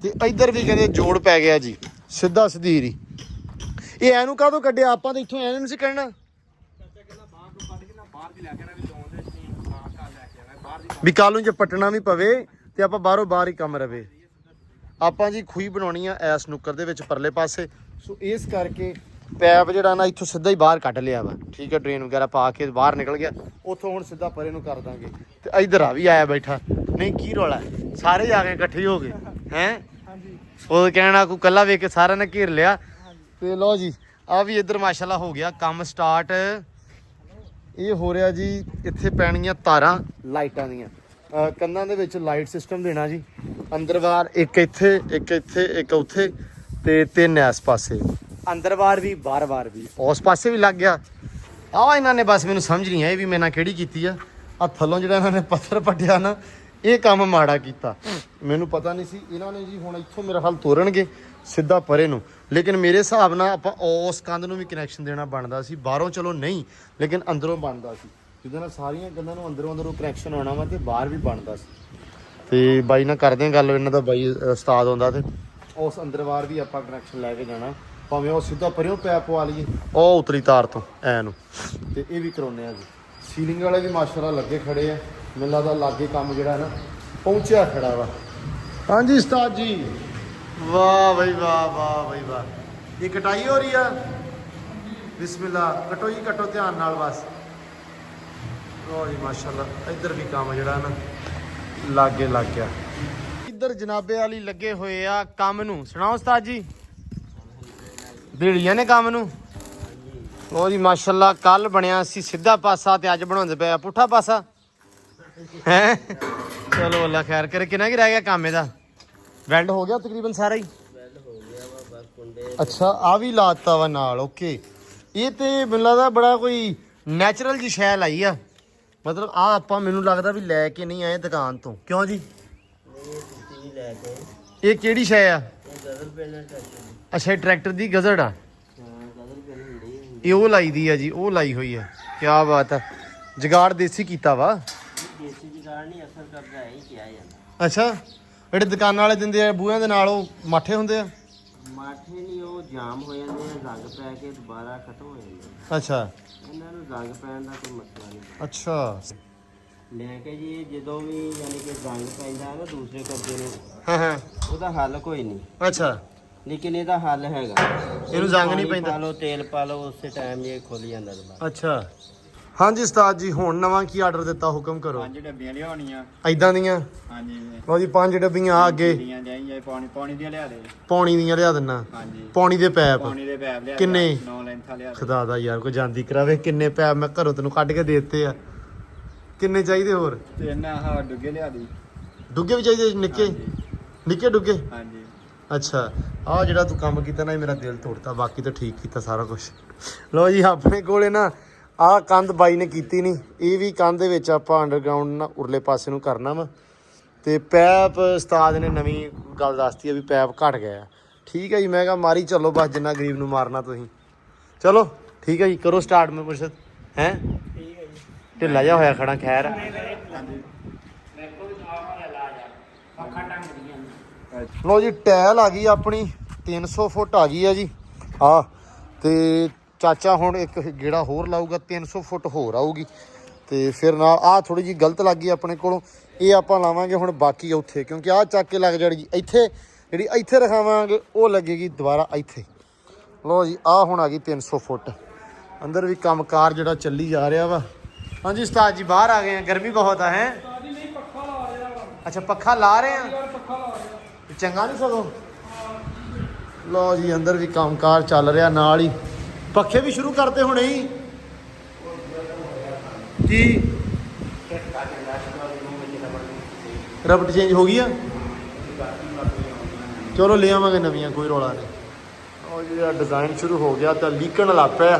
ਤੇ ਇੱਧਰ ਵੀ ਕਹਿੰਦੇ ਜੋੜ ਪੈ ਗਿਆ ਜੀ ਸਿੱਧਾ ਸਿੱਧੀ। ਇਹ ਐਨੂੰ ਕਾਹਦੋਂ ਕੱਢਿਆ ਆਪਾਂ? ਤਾਂ ਇੱਥੋਂ ਐਨੂੰ ਨਹੀਂ ਸੀ ਕੱਢਣਾ ਵੀ ਕੱਲ ਨੂੰ ਜੇ ਪੱਟਣਾ ਵੀ ਪਵੇ ਤੇ ਆਪਾਂ ਬਾਹਰੋਂ ਬਾਹਰ ਹੀ ਕੰਮ ਰਵੇ। ਆਪਾਂ ਜੀ ਖੂਹੀ ਬਣਾਉਣੀ ਆ ਐਸ ਨੁੱਕਰ ਦੇ ਵਿੱਚ ਪਰਲੇ ਪਾਸੇ। ਸੋ ਇਸ ਕਰਕੇ ਪੈਪ ਜਿਹੜਾ ਨਾ ਇੱਥੋਂ ਸਿੱਧਾ ਹੀ ਬਾਹਰ ਕੱਢ ਲਿਆ ਵਾ। ਠੀਕ ਹੈ, ਡਰੇਨ ਵਗੈਰਾ ਪਾ ਕੇ ਬਾਹਰ ਨਿਕਲ ਗਿਆ। ਉੱਥੋਂ ਹੁਣ ਸਿੱਧਾ ਪਰੇ ਨੂੰ ਕਰ ਦਾਂਗੇ। ਤੇ ਇੱਧਰ ਆ ਵੀ ਆਇਆ ਬੈਠਾ। ਨਹੀਂ ਕੀ ਰੌਲਾ, ਸਾਰੇ ਆ ਗਏ ਇਕੱਠੇ ਹੋ ਗਏ ਹੈ। ਉਹ ਕਹਿਣਾ ਕੋਈ ਕੱਲਾ ਵੇਖ ਕੇ ਸਾਰਿਆਂ ਨੇ ਘੇਰ ਲਿਆ। ਤੇ ਲਓ ਜੀ ਆ ਵੀ ਇੱਧਰ ਮਾਸ਼ਾਅੱਲਾ ਹੋ ਗਿਆ ਕੰਮ ਸਟਾਰਟ। ਇਹ ਹੋ ਰਿਹਾ ਜੀ ਇੱਥੇ ਪੈਣੀਆਂ ਤਾਰਾਂ ਲਾਈਟਾਂ ਦੀਆਂ। ਕੰਧਾਂ ਦੇ ਵਿੱਚ ਲਾਈਟ ਸਿਸਟਮ ਦੇਣਾ ਜੀ। ਅੰਦਰ ਬਾਹਰ ਇੱਕ ਇੱਥੇ ਇੱਕ ਉੱਥੇ ਤੇ 3 ਇਸ ਪਾਸੇ। ਅੰਦਰ ਬਾਹਰ ਵੀ ਬਾਹਰ ਵੀ ਉਸ ਪਾਸੇ ਵੀ ਲੱਗ ਗਿਆ। ਆਹ ਇਹਨਾਂ ਨੇ ਬਸ ਮੈਨੂੰ ਸਮਝ ਨਹੀਂ ਆਈ ਵੀ ਮੇਰੇ ਨਾਲ ਕਿਹੜੀ ਕੀਤੀ ਆ। ਆ ਥੱਲੋਂ ਜਿਹੜਾ ਇਹਨਾਂ ਨੇ ਪੱਥਰ ਪੱਟਿਆ ਨਾ, ਇਹ ਕੰਮ ਮਾੜਾ ਕੀਤਾ। ਮੈਨੂੰ ਪਤਾ ਨਹੀਂ ਸੀ ਇਹਨਾਂ ਨੇ ਜੀ। ਹੁਣ ਇੱਥੋਂ ਮੇਰਾ ਹਾਲ ਤੋਰਨਗੇ ਸਿੱਧਾ ਪਰੇ ਨੂੰ। ਲੇਕਿਨ ਮੇਰੇ ਹਿਸਾਬ ਨਾਲ ਆਪਾਂ ਉਸ ਕੰਧ ਨੂੰ ਵੀ ਕਨੈਕਸ਼ਨ ਦੇਣਾ ਬਣਦਾ ਸੀ। ਬਾਹਰੋਂ ਚਲੋ ਨਹੀਂ, ਲੇਕਿਨ ਅੰਦਰੋਂ ਬਣਦਾ ਸੀ। ਜਿਹਦੇ ਨਾਲ ਸਾਰੀਆਂ ਕੰਧਾਂ ਨੂੰ ਅੰਦਰੋਂ ਕਨੈਕਸ਼ਨ ਆਉਣਾ ਵਾ ਤੇ ਬਾਹਰ ਵੀ ਬਣਦਾ ਸੀ। ਤੇ ਬਾਈ ਨਾਲ ਕਰਦੇ ਹਾਂ ਗੱਲ। ਇਹਨਾਂ ਦਾ ਬਾਈ ਉਸਤਾਦ ਆਉਂਦਾ ਤੇ ਉਸ ਅੰਦਰ ਬਾਹਰ ਵੀ ਆਪਾਂ ਕਨੈਕਸ਼ਨ ਲੈ ਕੇ ਜਾਣਾ। ਭਾਵੇਂ ਉਹ ਸਿੱਧਾ ਪਰਿਓ ਪੈਪ ਪਵਾ ਲਈਏ ਉਹ ਉਤਰੀ ਤਾਰ ਤੋਂ ਐ ਨੂੰ, ਤੇ ਇਹ ਵੀ ਕਰਾਉਨੇ ਆ ਜੀ। ਸੀਲਿੰਗ ਵਾਲੇ ਵੀ ਮਾਸ਼ਾਅੱਲਾ ਲੱਗੇ ਖੜੇ ਆ, ਮੈਨੂੰ ਲੱਗਦਾ ਲਾਗੇ ਕੰਮ ਜਿਹੜਾ ਨਾ ਪਹੁੰਚਿਆ ਖੜਾ ਵਾ। ਹਾਂਜੀ ਉਸਤਾਦ ਜੀ, ਵਾਹ ਬਈ ਵਾਹ, ਵਾਹ ਬਈ ਵਾਹ। ਇਹ ਕਟਾਈ ਹੋ ਰਹੀ ਆ, ਬਿਸਮਿਲ੍ਲਾ, ਕਟੋ ਜੀ ਕਟੋ ਧਿਆਨ ਨਾਲ ਬਸ। ਲੋ ਜੀ ਮਾਸ਼ਾਅੱਲਾ, ਇੱਧਰ ਵੀ ਕੰਮ ਜਿਹੜਾ ਨਾ ਲਾਗੇ ਲੱਗ ਗਿਆ। ਇੱਧਰ ਜਨਾਬੇ ਵਾਲੀ ਲੱਗੇ ਹੋਏ ਆ ਕੰਮ ਨੂੰ। ਸੁਣਾਓ ਉਸਤਾਦ ਜੀ, ਭੀੜੀਆਂ ਨੇ ਕੰਮ ਨੂੰ। ਲੋ ਜੀ ਮਾਸ਼ਾਅੱਲਾ, ਕੱਲ ਬਣਿਆ ਸੀ ਸਿੱਧਾ ਪਾਸਾ ਤੇ ਅੱਜ ਬਣਾਉਂਦੇ ਪਏ ਆ ਪੁੱਠਾ ਪਾਸਾ ਹੈ। ਚਲੋ ਅੱਲਾ ਖੈਰ ਕਰੇ। ਕਿੰਨਾ ਕੀ ਰਹਿ ਗਿਆ ਕੰਮ ਇਹਦਾ? ਵੈਲਡ ਹੋ ਗਿਆ ਤਕਰੀਬਨ ਸਾਰਾ ਹੀ? ਵੈਲਡ ਹੋ ਗਿਆ ਵਾ, ਬਸ ਕੁੰਡੇ। ਅੱਛਾ, ਆ ਵੀ ਲਾਤਾ ਵਾ ਨਾਲ। ਓਕੇ, ਇਹ ਤੇ ਮੈਨੂੰ ਲੱਗਦਾ ਬੜਾ ਕੋਈ ਨੈਚੁਰਲ ਜੀ ਸ਼ੈ ਲਾਈ ਆ। ਮਤਲਬ ਆ ਆਪਾਂ ਮੈਨੂੰ ਲੱਗਦਾ ਵੀ ਲੈ ਕੇ ਨਹੀਂ ਆਏ ਦੁਕਾਨ ਤੋਂ, ਕਿਉਂ ਜੀ? ਨਹੀਂ ਲੈ ਕੇ। ਇਹ ਕਿਹੜੀ ਸ਼ੈ ਆ? ਇਹ ਗਜ਼ਰ ਪੈਨਲ ਟਰੈਕਟਰ। ਅੱਛਾ, ਟਰੈਕਟਰ ਦੀ ਗਜ਼ਰ ਆ। ਇਹ ਉਹ ਲਾਈ ਦੀ ਆ ਜੀ, ਉਹ ਲਾਈ ਹੋਈ ਆ। ਕੀ ਬਾਤ ਆ, ਜਗਾੜ ਦੇਸੀ ਕੀਤਾ ਵਾ। ਦੇਸੀ ਜਗਾੜ ਨਹੀਂ ਅਸਰ ਕਰਦਾ ਹੈ, ਕਿਹਾ ਜਾਂਦਾ। ਅੱਛਾ, ਜਿਹੜੇ ਦੁਕਾਨਾਂ ਵਾਲੇ ਦਿੰਦੇ ਆ ਬੂਹਿਆਂ ਦੇ ਨਾਲ, ਉਹ ਮਾਠੇ ਹੁੰਦੇ ਆ? ਮਾਠੇ ਨਹੀਂ, ਉਹ ਜਾਮ ਹੋ ਜਾਂਦੇ ਆ, ਰੰਗ ਪੈ ਕੇ ਦੁਬਾਰਾ ਖਤਮ ਹੋ ਜਾਂਦੇ। ਅੱਛਾ, ਇਹਨਾਂ ਨੂੰ ਰੰਗ ਪੈਣ ਦਾ ਕੋਈ ਮਸਲਾ ਨਹੀਂ। ਅੱਛਾ, ਲੈ ਕੇ ਜੀ ਜਦੋਂ ਵੀ ਯਾਨੀ ਕਿ ਰੰਗ ਪੈਂਦਾ ਨਾ ਦੂਸਰੇ ਕਬਜੇ ਨੂੰ, ਹਾਂ, ਉਹਦਾ ਹੱਲ ਕੋਈ ਨਹੀਂ। ਅੱਛਾ, ਲੇਕਿਨ ਇਹਦਾ ਹੱਲ ਹੈਗਾ, ਇਹਨੂੰ ਜ਼ੰਗ ਨਹੀਂ ਪੈਂਦਾ। ਪਾ ਲਓ, ਤੇਲ ਪਾ ਲਓ, ਉਸੇ ਟਾਈਮ ਇਹ ਖੁੱਲ ਜਾਂਦਾ ਦੁਬਾਰਾ। ਅੱਛਾ, ਹਾਂਜੀ ਉਸਤਾਦ ਜੀ, ਹੁਣ ਨਵਾਂ ਕੀ ਆਰਡਰ ਦਿੱਤਾ, ਹੁਕਮ ਕਰੋ। 5 ਡੱਬੀਆਂ ਲਿਆਉਣੀਆਂ ਐਦਾਂ ਦੀਆਂ। ਹਾਂਜੀ ਲਓ ਜੀ, 5 ਡੱਬੀਆਂ ਆ ਅੱਗੇ। ਪੌਣੀ ਦੀਆਂ ਲਿਆ ਦੇ। ਪੌਣੀ ਦੀਆਂ ਲਿਆ ਦਿੰਨਾ। ਹਾਂਜੀ, ਪੌਣੀ ਦੇ ਪੈਪ। ਪੌਣੀ ਦੇ ਪੈਪ ਲਿਆ। ਕਿੰਨੇ? 9 ਲੈਂਥਾਂ ਲਿਆ। ਖੁਦਾ ਦਾ ਯਾਰ, ਕੋਈ ਜਾਂਦੀ ਕਰਾਵੇ। ਕਿੰਨੇ ਪੈਪ ਮੈਂ ਘਰੋਂ ਤੈਨੂੰ ਕੱਢ ਕੇ ਦੇ ਦਿੱਤੇ ਆ। ਕਿੰਨੇ ਚਾਹੀਦੇ ਹੋਰ? ਤੇ ਆਹ ਡੁੱਗੇ ਲਿਆ ਦੀ। ਡੁੱਗੇ ਵੀ ਚਾਹੀਦੇ ਨਿੱਕੇ ਨਿੱਕੇ ਡੁੱਗੇ? ਹਾਂਜੀ। ਅੱਛਾ, ਆਹ ਜਿਹੜਾ ਤੂੰ ਕੰਮ ਕੀਤਾ ਨਾ, ਇਹ ਮੇਰਾ ਦਿਲ ਤੋੜਤਾ। ਬਾਕੀ ਤਾਂ ਠੀਕ ਕੀਤਾ ਸਾਰਾ ਕੁਝ। ਲਓ ਜੀ, ਆਪਣੇ ਕੋਲੇ ਨਾ ਆਹ ਕੰਧ ਬਾਈ ਨੇ ਕੀਤੀ ਨਹੀਂ, ਇਹ ਵੀ ਕੰਧ ਦੇ ਵਿੱਚ ਆਪਾਂ ਅੰਡਰਗਰਾਉਂਡ ਨਾ ਉਰਲੇ ਪਾਸੇ ਨੂੰ ਕਰਨਾ ਵਾ। ਤੇ ਪੈਪ ਉਸਤਾਦ ਨੇ ਨਵੀਂ ਗੱਲ ਦੱਸਤੀ ਆ ਵੀ ਪੈਪ ਘਟ ਗਿਆ। ਠੀਕ ਹੈ ਜੀ, ਮੈਂ ਕਿਹਾ ਮਾਰੀ ਚੱਲੋ ਬਸ, ਜਿੰਨਾ ਗਰੀਬ ਨੂੰ ਮਾਰਨਾ ਤੁਸੀਂ। ਚਲੋ ਠੀਕ ਹੈ ਜੀ, ਕਰੋ ਸਟਾਰਟ। ਮੈਂ ਪੁੱਛ ਹੈ ਠੀਕ ਹੈ ਜੀ, ਢਿੱਲਾ ਜਿਹਾ ਹੋਇਆ ਖੜਾ। ਖੈਰ ਲੋ ਜੀ, ਟੈਲ ਆ ਗਈ ਆਪਣੀ 300 ਫੁੱਟ ਆ ਗਈ ਆ ਜੀ। ਆ ਤੇ ਚਾਚਾ ਹੁਣ ਇੱਕ ਗੇੜਾ ਹੋਰ ਲਾਊਗਾ, 300 ਫੁੱਟ ਹੋਰ ਆਊਗੀ। ਤੇ ਫਿਰ ਨਾਲ ਆਹ ਥੋੜੀ ਜੀ ਗਲਤ ਲੱਗ ਗਈ ਆਪਣੇ ਕੋਲੋਂ, ਇਹ ਆਪਾਂ ਲਾਵਾਂਗੇ ਹੁਣ ਬਾਕੀ ਉੱਥੇ, ਕਿਉਂਕਿ ਆਹ ਚੱਕ ਕੇ ਲੱਗ ਜਾਣੀ ਇੱਥੇ। ਜਿਹੜੀ ਇੱਥੇ ਰਖਾਵਾਂਗੇ ਉਹ ਲੱਗੇਗੀ ਦੁਬਾਰਾ ਇੱਥੇ। ਲੋ ਜੀ, ਆਹ ਹੁਣ ਆ ਗਈ 300 ਫੁੱਟ। ਅੰਦਰ ਵੀ ਕੰਮਕਾਰ ਜਿਹੜਾ ਚੱਲੀ ਜਾ ਰਿਹਾ ਵਾ। ਹਾਂਜੀ ਉਸਤਾਦ ਜੀ, ਬਾਹਰ ਆ ਗਏ ਆ, ਗਰਮੀ ਬਹੁਤ ਆ। ਹੈ ਅੱਛਾ, ਪੱਖਾ ਲਾ ਰਹੇ ਆ। ਚੰਗਾ ਨਹੀਂ ਸਗੋਂ। ਲਓ ਜੀ, ਅੰਦਰ ਵੀ ਕੰਮਕਾਰ ਚੱਲ ਰਿਹਾ, ਨਾਲ ਹੀ ਪੱਖੇ ਵੀ ਸ਼ੁਰੂ ਕਰਤੇ ਹੁਣੇ ਹੀ। ਕੀ ਰਬਟ ਚੇਂਜ ਹੋ ਗਈ ਆ? ਚਲੋ ਲੈ ਆਵਾਂਗੇ ਨਵੀਆਂ, ਕੋਈ ਰੌਲਾ ਨਹੀਂ। ਉਹ ਜਿਹੜਾ ਡਿਜ਼ਾਈਨ ਸ਼ੁਰੂ ਹੋ ਗਿਆ ਤਾਂ ਲੀਕਣ ਲੱਗ ਪਿਆ।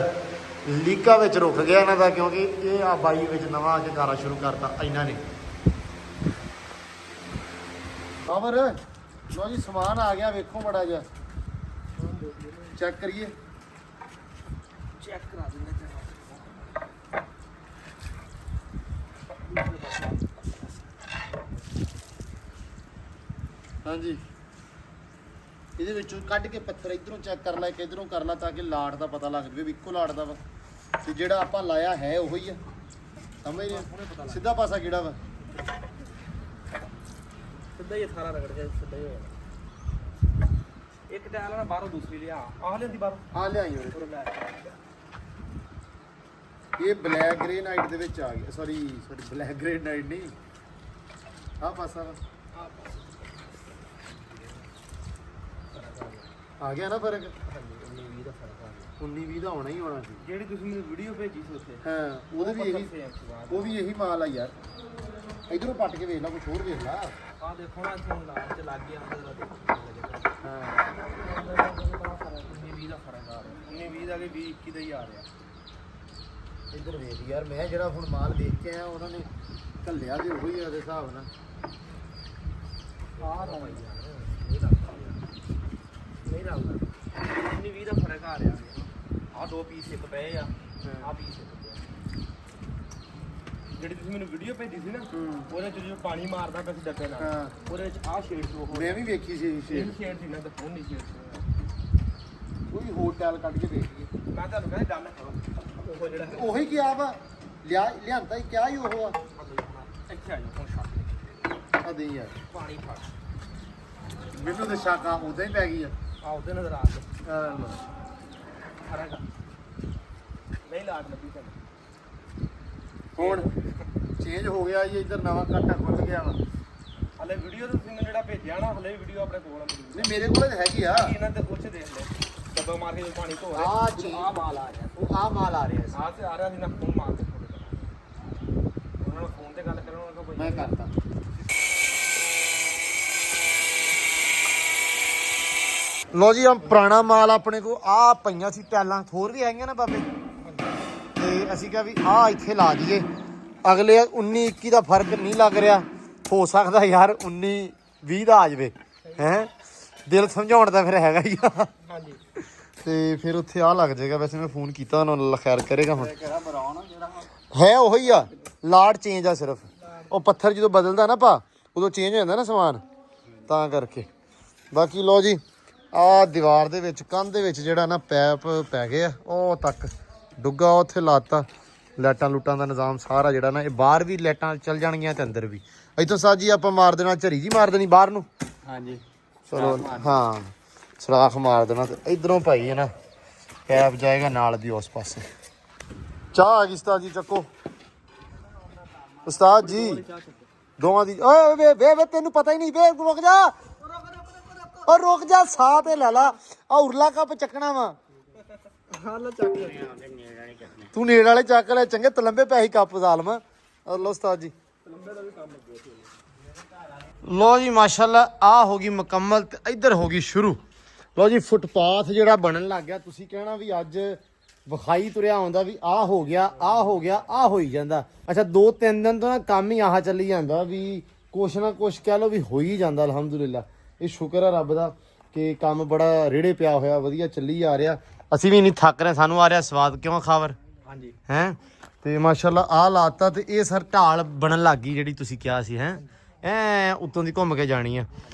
ਲੀਕਾਂ ਵਿੱਚ ਰੁਕ ਗਿਆ ਇਹਨਾਂ ਦਾ, ਕਿਉਂਕਿ ਇਹ ਆ ਬਾਈ ਵਿੱਚ ਨਵਾਂ ਆ ਕੇ ਕਾਰਾ ਸ਼ੁਰੂ ਕਰਤਾ ਇਹਨਾਂ ਨੇ। ਖਬਰ ਲੋ ਜੀ, ਸਮਾਨ ਆ ਗਿਆ, ਵੇਖੋ ਬੜਾ ਜਿਹਾ ਚੈੱਕ ਕਰੀਏ। ਚੈੱਕ ਕਰਾ ਦਿੰਦੇ। ਹਾਂਜੀ, ਇਹਦੇ ਵਿੱਚੋਂ ਕੱਢ ਕੇ ਪੱਥਰ ਇਧਰੋਂ ਚੈੱਕ ਕਰ ਲੈ, ਕਿਧਰੋਂ ਕਰ ਲੈ, ਤਾਂ ਕਿ ਲਾਟ ਦਾ ਪਤਾ ਲੱਗ ਜਾਵੇ ਵੀ ਇੱਕੋ ਲਾਟ ਦਾ ਵਾ। ਤੇ ਜਿਹੜਾ ਆਪਾਂ ਲਾਇਆ ਹੈ ਉਹੀ ਆ, ਸਮਝ ਰਹੇ? ਸਿੱਧਾ ਪਾਸਾ ਕਿਹੜਾ ਵਾ? ਸਿੱਧਾ ਹੀ ਸਾਰਾ ਰਗੜ ਕੇ ਸਿੱਧਾ ਹੀ ਹੋਇਆ। ਇੱਕ ਟਾਇਲ ਨਾ ਬਾਹਰੋਂ ਦੂਸਰੀ ਲਿਆ, ਆਹ ਲਿਆਂਦੀ ਬਾਹਰੋਂ। ਹਾਂ ਲਿਆਈ ਹੋਵੇ। ਇਹ ਬਲੈਕ ਗ੍ਰੇ ਨਾਈਟ ਦੇ ਵਿੱਚ ਆ ਗਿਆ। ਸੌਰੀ ਬਲੈਕ ਗ੍ਰੇ ਨਾਈਟ ਨਹੀਂ, ਆਹ ਪਾਸਾ ਵਾ। ਆ ਗਿਆ ਨਾ ਫਰਕ? 19-20 ਦਾ ਫਰਕ ਆ ਗਿਆ। 19-20 ਦਾ ਹੋਣਾ ਹੀ ਹੋਣਾ ਸੀ। ਜਿਹੜੀ ਤੁਸੀਂ ਮੈਨੂੰ ਵੀਡੀਓ ਭੇਜੀ ਸੀ ਉੱਥੇ, ਹਾਂ, ਉਹਦੇ ਵੀ ਇਹੀ, ਉਹ ਵੀ ਇਹੀ ਮਾਲ ਆ ਯਾਰ। ਇਧਰੋਂ ਪੱਟ ਕੇ ਵੇਖ ਲਾ, ਕੁਛ ਹੋਰ ਵੇਖ ਲਾ। ਆਹ ਦੇਖੋ ਨਾ, ਇੱਥੇ ਹੁਣ ਲਾਲ ਚ ਲੱਗ ਗਿਆ ਅੰਦਰ ਦਾ। ਹਾਂ, 19-20 ਦਾ ਫਰਕ ਆ ਰਿਹਾ। 19-20 ਦਾ ਕਿ 20-21 ਦਾ ਹੀ ਆ ਰਿਹਾ। ਇੱਧਰ ਵੇਖ ਯਾਰ, ਮੈਂ ਜਿਹੜਾ ਹੁਣ ਮਾਲ ਵੇਖ ਕੇ ਆਇਆ, ਉਹਨਾਂ ਨੇ ਘੱਲਿਆ ਵੀ ਉਹੀ ਆ ਉਹਦੇ ਹਿਸਾਬ ਨਾਲ। ਆਹ ਤਾਂ ਨਹੀਂ ਰਲਦਾ। 19-20 ਦਾ ਫਰਕ ਆ ਰਿਹਾ। ਆਹ ਦੋ ਪੀਸ ਇੱਕ ਪਏ ਆ, ਆਹ ਪੀਸ ਇੱਕ ਪਿਆ। ਜਿਹੜੀ ਤੁਸੀਂ ਮੈਨੂੰ ਵੀਡੀਓ ਭੇਜੀ ਸੀ ਨਾ, ਉਹਦੇ ਚ ਜੋ ਪਾਣੀ ਮਾਰਦਾ ਪਿਆ ਸੀ ਡੱਬੇ ਨਾਲ, ਉਹਦੇ ਵਿੱਚ ਆਹ ਸ਼ੇਡ ਸ਼ੋ ਹੋ ਮੈਂ ਵੀ ਵੇਖੀ ਸੀ ਸ਼ੇਡ ਸੀ ਨਾ, ਤਾਂ ਫੋਨ ਨਹੀਂ ਸ਼ੇਡ ਸ਼ੋ। ਕੋਈ ਵੀ ਹੋਰ ਟੈਲ ਕੱਢ ਕੇ ਵੇਖੀਏ। ਮੈਂ ਤੁਹਾਨੂੰ ਕਹਿੰਦਾ ਡੰਨ ਕਰੋ ਉਹ ਜਿਹੜਾ ਉਹੀ ਕਿਹਾ ਵਾ ਲਿਆਂਦਾ ਹੀ ਕਿਹਾ ਹੀ ਉਹ ਆ। ਇੱਥੇ ਆ ਜਾਓ ਹੁਣ ਛੱਡ ਆ ਦੇ ਯਾਰ ਪਾਣੀ ਫੜ ਮੈਨੂੰ ਤਾਂ ਸ਼ੱਕ ਆ ਉਦਾਂ ਹੀ ਪੈ ਗਈ ਆ। ਉਹਦੇ ਨਜ਼ਰ ਆ ਕੇ ਫਰਕ ਨਹੀਂ ਲਾਟ ਲੱਗੀ ਤੈਨੂੰ ਹੁਣ ਚੇਂਜ ਹੋ ਗਿਆ ਜੀ, ਇੱਧਰ ਨਵਾਂ ਕੱਟਾ ਖੁੱਲ ਗਿਆ ਵਾ। ਹਲੇ ਵੀਡੀਓ ਤੁਸੀਂ ਮੈਨੂੰ ਜਿਹੜਾ ਭੇਜਿਆ ਨਾ ਹਲੇ ਵੀਡੀਓ ਆਪਣੇ ਕੋਲ ਆ ਨਹੀਂ ਮੇਰੇ ਕੋਲ ਤਾਂ ਹੈਗੀ ਆ। ਇਹਨਾਂ ਤੇ ਉੱਚ ਦੇਖ ਲੈ ਜਦੋਂ ਮਾਰ ਕੇ ਜਦੋਂ ਪਾਣੀ ਧੋ ਆ ਮਾਲ ਆ ਰਿਹਾ ਉਹ ਆ ਮਾਲ ਆ ਰਿਹਾ ਸੀ। ਆ ਤੇ ਆ ਰਿਹਾ ਸੀ ਨਾ ਫੋਨ ਮਾਰ ਕੇ ਥੋੜੇ ਉਹਨਾਂ ਨਾਲ ਫੋਨ ਤੇ ਗੱਲ ਕਰਨ ਉਹਨਾਂ ਕੋਲ ਮੈਂ ਕਰਤਾ। ਲੋ ਜੀ ਆ ਪੁਰਾਣਾ ਮਾਲ ਆਪਣੇ ਕੋ ਆ ਪਈਆਂ ਸੀ ਟੈਲਾਂ, ਹੋਰ ਵੀ ਹੈਗੀਆਂ ਨਾ ਬਾਬੇ, ਤੇ ਅਸੀਂ ਕਿਹਾ ਵੀ ਆ ਇੱਥੇ ਲਾ ਦਈਏ। ਅਗਲੇ 19 21 ਦਾ ਫਰਕ ਨਹੀਂ ਲੱਗ ਰਿਹਾ, ਹੋ ਸਕਦਾ ਯਾਰ 19 20 ਦਾ ਆ ਜਾਵੇ ਹੈ। ਦਿਲ ਸਮਝਾਉਣ ਦਾ ਫਿਰ ਹੈਗਾ ਹੀ ਆ। ਹਾਂਜੀ ਤੇ ਫਿਰ ਉੱਥੇ ਆ ਲੱਗ ਜਾਏਗਾ। ਵੈਸੇ ਮੈਂ ਫੋਨ ਕੀਤਾ ਉਹਨਾਂ ਨੂੰ, ਖੈਰ ਕਰੇਗਾ ਹੁਣ। ਹੈ ਉਹੀ ਆ, ਲਾਟ ਚੇਂਜ ਆ ਸਿਰਫ। ਉਹ ਪੱਥਰ ਜਦੋਂ ਬਦਲਦਾ ਨਾ ਭਾ ਉਦੋਂ ਚੇਂਜ ਹੋ ਜਾਂਦਾ ਨਾ ਸਮਾਨ, ਤਾਂ ਕਰਕੇ। ਬਾਕੀ ਲੋ ਜੀ ਆ ਦੀਵਾਰ ਦੇ ਵਿੱਚ ਕੰਧ ਦੇ ਵਿੱਚ ਜਿਹੜਾ ਨਾ ਪੈਪ ਪੈ ਗਏ ਆ ਉਹ ਤੱਕ ਡੁੱਗਾ, ਉੱਥੇ ਲਾਤਾ। ਲਾਈਟਾਂ ਲੂਟਾਂ ਦਾ ਨਿਜ਼ਾਮ ਸਾਰਾ ਜਿਹੜਾ ਨਾ, ਇਹ ਬਾਹਰ ਵੀ ਲਾਈਟਾਂ ਚੱਲ ਜਾਣਗੀਆਂ ਤੇ ਅੰਦਰ ਵੀ। ਇੱਥੋਂ ਸਾਜੀ ਆਪਾਂ ਮਾਰ ਦੇਣਾ, ਝਰੀ ਜੀ ਮਾਰ ਦੇਣੀ ਬਾਹਰ ਨੂੰ। ਹਾਂਜੀ ਚਲੋ ਹਾਂ ਸਰਾਖ ਮਾਰ ਦੇਣਾ। ਤੇ ਇਧਰੋਂ ਭਾਈ ਹੈ ਨਾ ਪੈਪ ਜਾਏਗਾ ਨਾਲ ਦੀ ਉਸ ਪਾਸੇ। ਚਾਹ ਆ ਗਈ ਉਸਤਾਦ ਜੀ, ਚੱਕੋ ਉਸਤਾਦ ਜੀ ਦੋਵਾਂ ਦੀ। ਓਏ ਵੇ ਵੇ ਵੇ ਤੈਨੂੰ ਪਤਾ ਹੀ ਨਹੀਂ, ਵੇ ਰੁਕ ਜਾ, ਓ ਰੁਕ ਜਾ, ਸਾਹ ਤੇ ਲੈ ਲਾ। ਆ ਉਰਲਾ ਕੱਪ ਚੱਕਣਾ ਵਾ, ਤੂੰ ਨੇੜ ਵਾਲੇ ਚੱਕ ਲੈ ਚੰਗੇ ਤਲੰਬੇ ਪੈਸੇ ਕੱਪ ਜ਼ਾਲਮ। ਲੋ ਉਸਤਾਦ ਜੀ ਲੋ ਜੀ ਮਾਸ਼ਾਅੱਲਾ ਆ ਹੋ ਗਈ ਮੁਕੰਮਲ ਤੇ ਇੱਧਰ ਹੋ ਗਈ ਸ਼ੁਰੂ। ਲੋ ਜੀ ਫੁੱਟਪਾਥ ਜਿਹੜਾ ਬਣਨ ਲੱਗ ਗਿਆ। ਤੁਸੀਂ ਕਹਿਣਾ ਵੀ ਅੱਜ ਵਿਖਾਈ ਤੁਰਿਆ ਆਉਂਦਾ ਵੀ ਆ ਹੋ ਗਿਆ ਆ ਹੋ ਗਿਆ ਆ ਹੋਈ ਜਾਂਦਾ। ਅੱਛਾ 2-3 ਦਿਨ ਤੋਂ ਨਾ ਕੰਮ ਹੀ ਆਹ ਚੱਲੀ ਜਾਂਦਾ ਵੀ ਕੁਛ ਨਾ ਕੁਛ ਕਹਿ ਲਓ ਵੀ ਹੋ ਹੀ ਜਾਂਦਾ। ਅਲਹਮਦੁਲਿਲਾ ਇਹ ਸ਼ੁਕਰ ਆ ਰੱਬ ਦਾ ਕਿ ਕੰਮ ਬੜਾ ਰੇੜੇ ਪਿਆ ਹੋਇਆ, ਵਧੀਆ ਚੱਲੀ ਆ ਰਿਹਾ। ਅਸੀਂ ਵੀ ਨਹੀਂ ਥੱਕ ਰਹੇ, ਸਾਨੂੰ ਆ ਰਿਹਾ ਸਵਾਦ। ਕਿਉਂ ਖਾਵਰ? ਹਾਂਜੀ ਹੈ ਤੇ ਮਾਸ਼ਾਅੱਲਾ ਆ ਲਾਤਾ। ਤੇ ਇਹ ਸਰ ਢਾਲ ਬਣਨ ਲੱਗ ਗਈ ਜਿਹੜੀ ਤੁਸੀਂ ਕਿਹਾ ਸੀ ਹੈ, ਐ ਉੱਤੋਂ ਦੀ ਘੁੰਮ ਕੇ ਜਾਣੀ ਆ।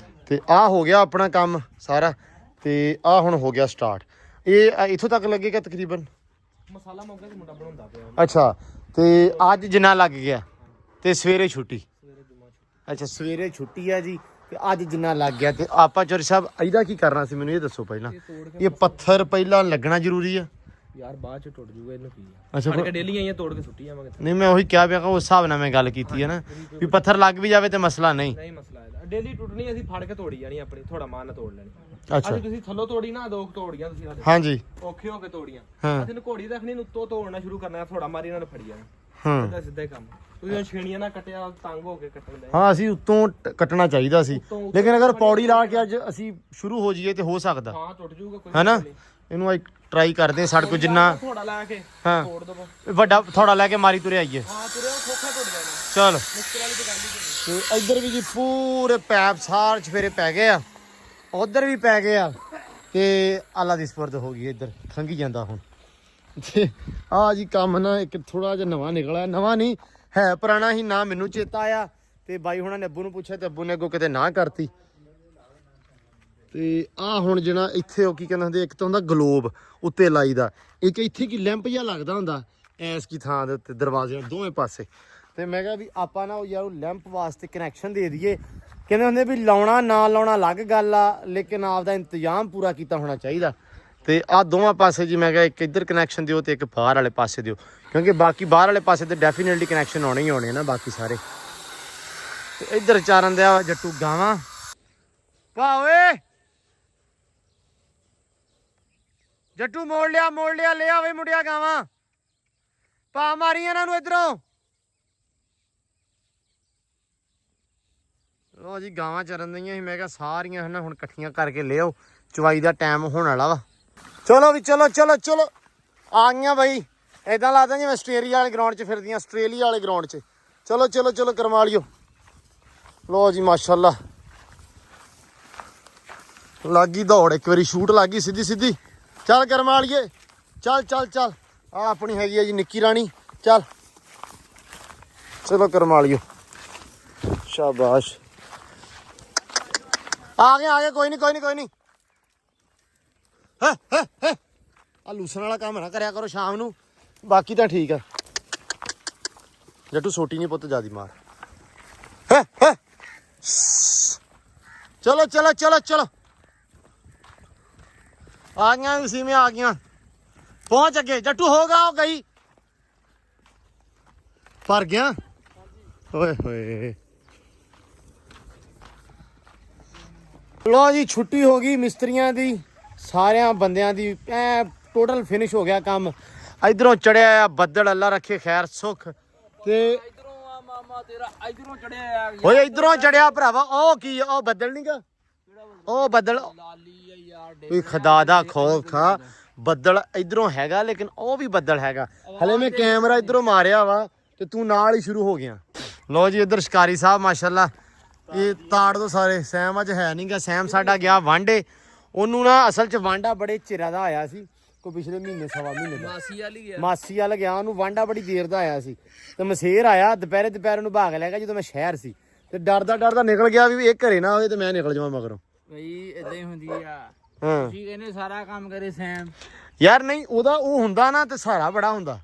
ਤੇ ਆ ਹੋ ਗਿਆ ਆਪਣਾ ਕੰਮ ਸਾਰਾ। ਤੇ ਆ ਹੁਣ ਹੋ ਗਿਆ ਸਟਾਰਟ। ਇਹ ਇੱਥੋਂ ਤੱਕ ਲੱਗੇਗਾ ਤਕਰੀਬਨ। ਮਸਾਲਾ ਮੋਗਾ ਤੇ ਮੁੰਡਾ ਬਣਾਉਂਦਾ ਪਿਆ। ਅੱਛਾ ਤੇ ਅੱਜ ਜਿੰਨਾ ਲੱਗ ਗਿਆ ਤੇ ਸਵੇਰੇ ਛੁੱਟੀ। ਅੱਛਾ ਸਵੇਰੇ ਛੁੱਟੀ ਆ ਜੀ ਤੇ ਅੱਜ ਜਿੰਨਾ ਲੱਗ ਗਿਆ। ਤੇ ਆਪਾਂ ਚੋਰੀ ਸਾਹਿਬ ਇਹਦਾ ਕੀ ਕਰਨਾ ਸੀ ਮੈਨੂੰ ਇਹ ਦੱਸੋ ਪਹਿਲਾਂ। ਇਹ ਪੱਥਰ ਪਹਿਲਾਂ ਲੱਗਣਾ ਜ਼ਰੂਰੀ ਆ ਯਾਰ, ਬਾਅਦ ਚ ਟੁੱਟ ਜੂਗਾ ਇਹਨੂੰ ਕੀ ਆ। ਅੱਛਾ ਫੜ ਕੇ ਡੇਲੀ ਆਈਆਂ ਤੋੜ ਕੇ ਸੁੱਟੀ ਜਾਵਾਂਗੇ। ਨਹੀਂ ਮੈਂ ਉਹੀ ਕਿਹਾ ਪਿਆ ਕਿ ਉਸ ਹਿਸਾਬ ਨਾਲ ਮੈਂ ਗੱਲ ਕੀਤੀ ਹੈ ਨਾ ਵੀ ਪੱਥਰ ਲੱਗ ਵੀ ਜਾਵੇ ਤੇ ਮਸਲਾ ਨਹੀਂ। ਨਹੀਂ ਮਸਲਾ ਇਹਦਾ ਡੇਲੀ ਟੁੱਟਣੀ, ਅਸੀਂ ਫੜ ਕੇ ਤੋੜੀ ਜਾਣੀ ਆਪਣੀ, ਥੋੜਾ ਮਾਨ ਨਾਲ ਤੋੜ ਲੈਣੀ। ਅੱਛਾ ਅੱਜ ਤੁਸੀਂ ਥੱਲੋਂ ਤੋੜੀ ਨਾ, ਦੋ ਤੋੜੀਆਂ ਤੁਸੀਂ ਹਾਂਜੀ ਔਖੇ ਹੋ ਕੇ ਤੋੜੀਆਂ। ਹਾਂ ਅਸੀਂ ਘੋੜੀ ਰੱਖਣੀ, ਉੱਤੋਂ ਤੋੜਨਾ ਸ਼ੁਰੂ ਕਰਨਾ, ਥੋੜਾ ਮਾਰੀ ਇਹਨਾਂ ਨੂੰ ਫੜੀ ਜਾਣਾ। ਹਾਂ ਸਿੱਧਾ ਸਿੱਧਾ ਹੀ ਕੰਮ। ਤੁਸੀਂ ਹੁਣ ਛੇਣੀਆਂ ਨਾ ਕੱਟਿਆ, ਤੰਗ ਹੋ ਕੇ ਕੱਟਣ ਦੇ। ਹਾਂ ਅਸੀਂ ਉੱਤੋਂ ਕੱਟਣਾ ਚਾਹੀਦਾ ਸੀ, ਲੇਕਿਨ ਅਗਰ ਪੌੜੀ ਲਾ ਕੇ ਅੱਜ ਅਸੀਂ ਸ਼ੁਰੂ ਹੋ ਜਾਈਏ ਤੇ ਹੋ ਸਕਦਾ ਹਾਂ ਟੁੱਟ ਜੂਗਾ ਕੋਈ ਹੈਨਾ। ਇਹਨੂੰ ਇੱਕ ਟਰਾਈ ਕਰਦੇ ਸਾਡੇ ਕੋਲ ਜਿੰਨਾ ਥੋੜਾ ਲਾ ਕੇ ਹਾਂ ਤੋੜ ਦਵੋ। ਵੱਡਾ ਥੋੜਾ ਲੈ ਕੇ ਮਾਰੀ ਤੁਰੇ ਆਈਏ। ਹਾਂ ਤੁਰਿਆ ਖੋਖਾ ਟੁੱਟ ਜਾਣਾ। ਚਲ ਮੁਸ਼ਕਿਲ ਵਾਲੀ ਤਾਂ ਗੱਲ ਹੀ ਤੇ ਇੱਧਰ ਵੀ ਜੀ ਪੂਰੇ ਪੈਪ ਸਾਰ ਚਫੇਰੇ ਪੈ ਗਏ ਆ, ਉਧਰ ਵੀ ਪੈ ਗਏ ਆ। ਤੇ ਅੱਲਾ ਦੀ ਸਪੁਰਦ ਹੋ ਗਈ। ਇੱਧਰ ਖੰਗੀ ਜਾਂਦਾ ਹੁਣ। ਤੇ ਆ ਜੀ ਕੰਮ ਨਾ ਇੱਕ ਥੋੜਾ ਜਿਹਾ ਨਵਾਂ ਨਿਕਲਿਆ। ਨਵਾਂ ਨਹੀਂ ਹੈ, ਪੁਰਾਣਾ ਹੀ ਨਾ ਮੈਨੂੰ ਚੇਤਾ ਆਇਆ। ਤੇ ਬਾਈ ਹੁਣਾਂ ਨੇ ਅੱਬੂ ਨੂੰ ਪੁੱਛਿਆ ਤੇ ਅੱਬੂ ਨੇ ਅੱਗੋਂ ਕਿਤੇ ਨਾ ਕਰਤੀ। ਤੇ ਆ ਹੁਣ ਜਿਹੜਾ ਇੱਥੇ ਉਹ ਕੀ ਕਹਿੰਦੇ ਹੁੰਦੇ, ਇੱਕ ਤਾਂ ਹੁੰਦਾ ਗਲੋਬ ਉੱਤੇ ਲਾਈਦਾ, ਇੱਕ ਇੱਥੇ ਕੀ ਲੈਂਪ ਜਿਹਾ ਲੱਗਦਾ ਹੁੰਦਾ ਐਸ ਕੀ ਥਾਂ ਦੇ ਉੱਤੇ ਦਰਵਾਜ਼ਿਆਂ ਦੋਵੇਂ ਪਾਸੇ। ਤੇ ਮੈਂ ਕਿਹਾ ਵੀ ਆਪਾਂ ਨਾ ਉਹ ਯਾਰ ਲੈਂਪ ਵਾਸਤੇ ਕਨੈਕਸ਼ਨ ਦੇ ਦਈਏ। ਕਹਿੰਦੇ ਹੁੰਦੇ ਵੀ ਲਾਉਣਾ ਨਾ ਲਾਉਣਾ ਅਲੱਗ ਗੱਲ ਆ, ਲੇਕਿਨ ਆਪਦਾ ਇੰਤਜ਼ਾਮ ਪੂਰਾ ਕੀਤਾ ਹੋਣਾ ਚਾਹੀਦਾ। ਤੇ ਆ ਦੋਵਾਂ ਪਾਸੇ ਜੀ ਮੈਂ ਕਿਹਾ ਇੱਕ ਇੱਧਰ ਕਨੈਕਸ਼ਨ ਦਿਓ ਤੇ ਇੱਕ ਬਾਹਰ ਵਾਲੇ ਪਾਸੇ ਦਿਓ, ਕਿਉਂਕਿ ਬਾਕੀ ਬਾਹਰ ਵਾਲੇ ਪਾਸੇ ਤੇ ਡੈਫੀਨੇਟਲੀ ਕਨੈਕਸ਼ਨ ਆਉਣੇ ਹੀ ਆਉਣੇ ਨਾ ਬਾਕੀ ਸਾਰੇ। ਤੇ ਇੱਧਰ ਚਾਰਨ ਦਿਆ ਜੱਟੂ ਗਾਵਾਂ ਭਾ ਓਏ ਜੱਟੂ ਮੋੜ ਲਿਆ ਲੈ ਆਵੇ ਮੁੰਡਿਆ ਗਾਵਾਂ ਭਾ ਮਾਰੀ ਇਹਨਾਂ ਨੂੰ ਇਧਰੋਂ। ਲੋ ਜੀ ਗਾਵਾਂ ਚਰਨ ਦਈਆਂ ਸੀ, ਮੈਂ ਕਿਹਾ ਸਾਰੀਆਂ ਹਨਾ ਹੁਣ ਇਕੱਠੀਆਂ ਕਰਕੇ ਲਿਆਓ, ਚਵਾਈ ਦਾ ਟਾਈਮ ਹੋਣ ਵਾਲਾ ਵਾ। ਚਲੋ ਵੀ ਚਲੋ ਚਲੋ ਚਲੋ ਆ ਗਈਆਂ ਬਾਈ। ਏਦਾਂ ਲੱਗਦਾ ਜਿਵੇਂ ਆਸਟ੍ਰੇਲੀਆ ਵਾਲੇ ਗਰਾਊਂਡ 'ਚ ਫਿਰਦੀਆਂ, ਆਸਟ੍ਰੇਲੀਆ ਵਾਲੇ ਗਰਾਊਂਡ 'ਚ। ਚਲੋ ਚਲੋ ਚਲੋ ਕਰਮਾ ਲਿਓ। ਲੋ ਜੀ ਮਾਸ਼ਾਅੱਲਾ ਲੱਗ ਗਈ ਦੌੜ, ਇੱਕ ਵਾਰੀ ਸ਼ੂਟ ਲੱਗ ਗਈ ਸਿੱਧੀ ਸਿੱਧੀ। ਚੱਲ ਕਰਮਾ ਲਈਏ, ਚੱਲ ਚੱਲ ਚੱਲ। ਆ ਆਪਣੀ ਹੈਗੀ ਆ ਜੀ ਨਿੱਕੀ ਰਾਣੀ, ਚੱਲ ਚਲੋ ਕਰਮਾ ਲਿਓ। ਸ਼ਾਬਾਸ਼ ਆ ਗਏ ਕੋਈ ਨਹੀਂ ਕੋਈ ਨਹੀਂ ਕੋਈ ਨਹੀਂ। ਆ ਲੂਸਣ ਵਾਲਾ ਕੰਮ ਨਾ ਕਰਿਆ ਕਰੋ ਸ਼ਾਮ ਨੂੰ, ਬਾਕੀ ਤਾਂ ਠੀਕ ਆ। ਜੱਟੂ ਸੋਟੀ ਨਹੀਂ ਪੁੱਤ ਜਿਆਦੀ ਮਾਰ। ਚਲੋ ਚਲੋ ਚਲੋ ਚਲੋ ਆ ਗਈਆਂ ਉसी में आ गईਆਂ। पहुंच अगे जट्टू होगा वो गई भर गया। ओए होए लो जी छुट्टी हो गई मिस्त्रियां दी सारियां बंदियां दी टोटल फिनिश हो गया काम। इधरों चढ़िया बदल अल्लाह रखे खैर सुख ते ओए इधरों चढ़िया भरावा ओ की ओ बदल नहीं गा ओ बदल खुदा दा खौफ था ਬੱਦਲ ਇਧਰੋਂ ਹੈਗਾ ਲੇਕਿਨ ਉਹ ਵੀ ਬੱਦਲ ਹੈਗਾ। ਹਲੇ ਮੈਂ ਕੈਮਰਾ ਇਧਰੋਂ ਮਾਰਿਆ ਵਾ ਤੇ ਤੂੰ ਨਾਲ ਹੀ ਸ਼ੁਰੂ ਹੋ ਗਿਆ। ਲੋ ਜੀ ਇਧਰ ਸ਼ਿਕਾਰੀ ਸਾਹਿਬ ਮਾਸ਼ਾਅੱਲਾ ਇਹ ਤਾੜ ਦੋ ਸਾਰੇ। ਸੈਮ ਅੱਜ ਹੈ ਨਹੀਂਗਾ, ਸੈਮ ਸਾਡਾ ਗਿਆ ਵਾਂਡੇ। ਉਹਨੂੰ ਨਾ ਅਸਲ 'ਚ ਵਾਂਡਾ ਬੜੇ ਚਿਰਾਂ ਦਾ ਆਇਆ ਸੀ, ਕੋਈ ਪਿਛਲੇ ਮਹੀਨੇ ਸਵਾ ਮਹੀਨੇ ਦਾ ਮਾਸੀ ਵੱਲ ਗਿਆ। ਉਹਨੂੰ ਵਾਂਡਾ ਬੜੀ ਦੇਰ ਦਾ ਆਇਆ ਸੀ ਤੇ ਮਸੇਰ ਆਇਆ ਦੁਪਹਿਰੇ ਨੂੰ ਭਾਗ ਲੈ ਗਿਆ ਜਦੋਂ ਮੈਂ ਸ਼ਹਿਰ ਸੀ ਤੇ ਡਰਦਾ ਨਿਕਲ ਗਿਆ ਵੀ ਇਹ ਘਰੇ ਨਾ ਹੋਵੇ ਤੇ ਮੈਂ ਨਿਕਲ ਜਾਵਾਂ ਮਗਰੋਂ। ਬਈ ਇਦਾਂ ਹੀ ਹੁੰਦੀ ਆ। ਹਾਂ ਤੁਸੀਂ ਕਹਿੰਦੇ ਸਾਰਾ ਕੰਮ ਕਰੇ ਸੈਮ ਯਾਰ ਨਹੀਂ ਉਹਦਾ ਉਹ ਹੁੰਦਾ ਨਾ ਤੇ ਸਹਾਰਾ ਬੜਾ ਹੁੰਦਾ।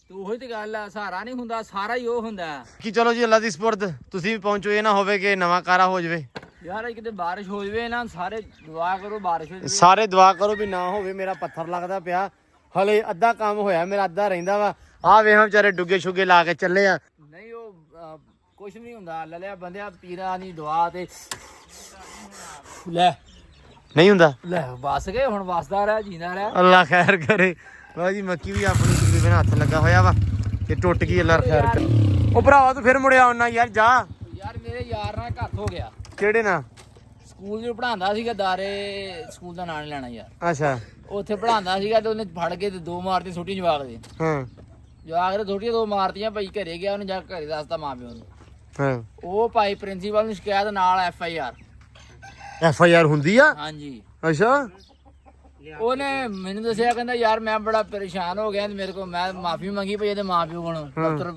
ਤੂੰ ਉਹੀ ਤੇ ਗੱਲ ਆ, ਸਹਾਰਾ ਨਹੀਂ ਹੁੰਦਾ ਸਾਰਾ ਹੀ ਉਹ ਹੁੰਦਾ ਕਿ ਚਲੋ ਜੀ ਅੱਲਾ ਦੀ ਸਪੁਰਦ ਤੁਸੀਂ ਵੀ ਪਹੁੰਚੋ। ਇਹ ਨਾ ਹੋਵੇ ਕਿ ਨਵਾਂ ਕਾਰਾ ਹੋ ਜਾਵੇ। ਯਾਰ ਕਿਤੇ ਬਾਰਿਸ਼ ਹੋ ਜਾਵੇ ਨਾ, ਸਾਰੇ ਦੁਆ ਕਰੋ ਬਾਰਿਸ਼ ਹੋ ਜਾਵੇ। ਸਾਰੇ ਦੁਆ ਕਰੋ ਵੀ ਨਾ ਹੋਵੇ। ਮੇਰਾ ਪੱਥਰ ਲੱਗਦਾ ਪਿਆ, ਹਲੇ ਅੱਧਾ ਕੰਮ ਹੋਇਆ, ਮੇਰਾ ਅੱਧਾ ਰਹਿੰਦਾ ਵਾ। ਆਹ ਵੇਖ ਵਿਚਾਰੇ ਡੁੱਗੇ ਸ਼ੁੱਗੇ ਲਾ ਕੇ ਚੱਲੇ ਆ। ਨਹੀਂ ਉਹ ਕੁਛ ਨਹੀਂ ਹੁੰਦਾ, ਲੱਲਿਆ ਬੰਦਿਆ ਪੀਰਾਂ ਦੀ ਦੁਆ ਤੇ ਲੈ ਨਹੀਂ ਹੁੰਦਾ। ਲੈ ਵਸ ਗਏ ਹੁਣ, ਵਸਦਾ ਰਹਿ ਜੀਂਦਾ ਰਹਿ। ਅੱਲਾ ਖੈਰ ਕਰੇ। ਲਓ ਜੀ ਮੱਕੀ ਵੀ ਆਪਣੀ ਤਕਰੀਬਨ ਹੱਥ ਲੱਗਾ ਹੋਇਆ ਵਾ ਤੇ ਟੁੱਟ ਗਈ। ਅੱਲਾ ਖੈਰ ਕਰੇ। ਉਹ ਭਰਾਵਾ ਤੂੰ ਫਿਰ ਮੁੜਿਆ ਆਉਣਾ ਯਾਰ ਜਾ। ਯਾਰ ਮੇਰੇ ਯਾਰ ਨਾਲ ਘੱਟ ਹੋ ਗਿਆ। ਕਿਹੜੇ ਨਾਲ? ਸਕੂਲ 'ਚ ਪੜਾਉਂਦਾ ਸੀਗਾ ਦਾਰੇ, ਸਕੂਲ ਦਾ ਨਾਂ ਨਹੀਂ ਲੈਣਾ ਯਾਰ। ਅੱਛਾ ਉੱਥੇ ਪੜਾਉਂਦਾ ਸੀਗਾ ਤੇ ਉਹਨੇ ਫੜ ਕੇ ਤੇ ਦੋ ਮਾਰਤੀ ਛੋਟੀ ਜਵਾਕ ਦੇ। ਹਾਂ ਜਵਾਕ ਦੇ ਛੋਟੀਆਂ ਦੋ ਮਾਰਤੀਆਂ। ਭਾਈ ਘਰੇ ਗਿਆ, ਉਹਨੇ ਜਾ ਕੇ ਘਰੇ ਦੱਸਤਾ ਮਾਂ ਪਿਓ ਨੂੰ। ਹਾਂ ਉਹ ਭਾਈ ਪ੍ਰਿੰਸੀਪਲ ਨੂੰ ਸ਼ਿਕਾਇਤ ਨਾਲ FIR ਹੁੰਦੀ ਆ? ਹਾਂਜੀ। ਅੱਛਾ ਉਹਨੇ ਮੈਨੂੰ ਦੱਸਿਆ, ਕਹਿੰਦਾ ਯਾਰ ਮੈਂ ਬੜਾ ਪਰੇਸ਼ਾਨ ਹੋ ਗਿਆ ਤੇ ਮੇਰੇ ਕੋਲ ਮੈਂ ਮਾਫੀ ਮੰਗੀ ਪਈ ਇਹਦੇ ਮਾਂ ਪਿਓ ਕੋਲੋਂ ਦਫ਼ਤਰ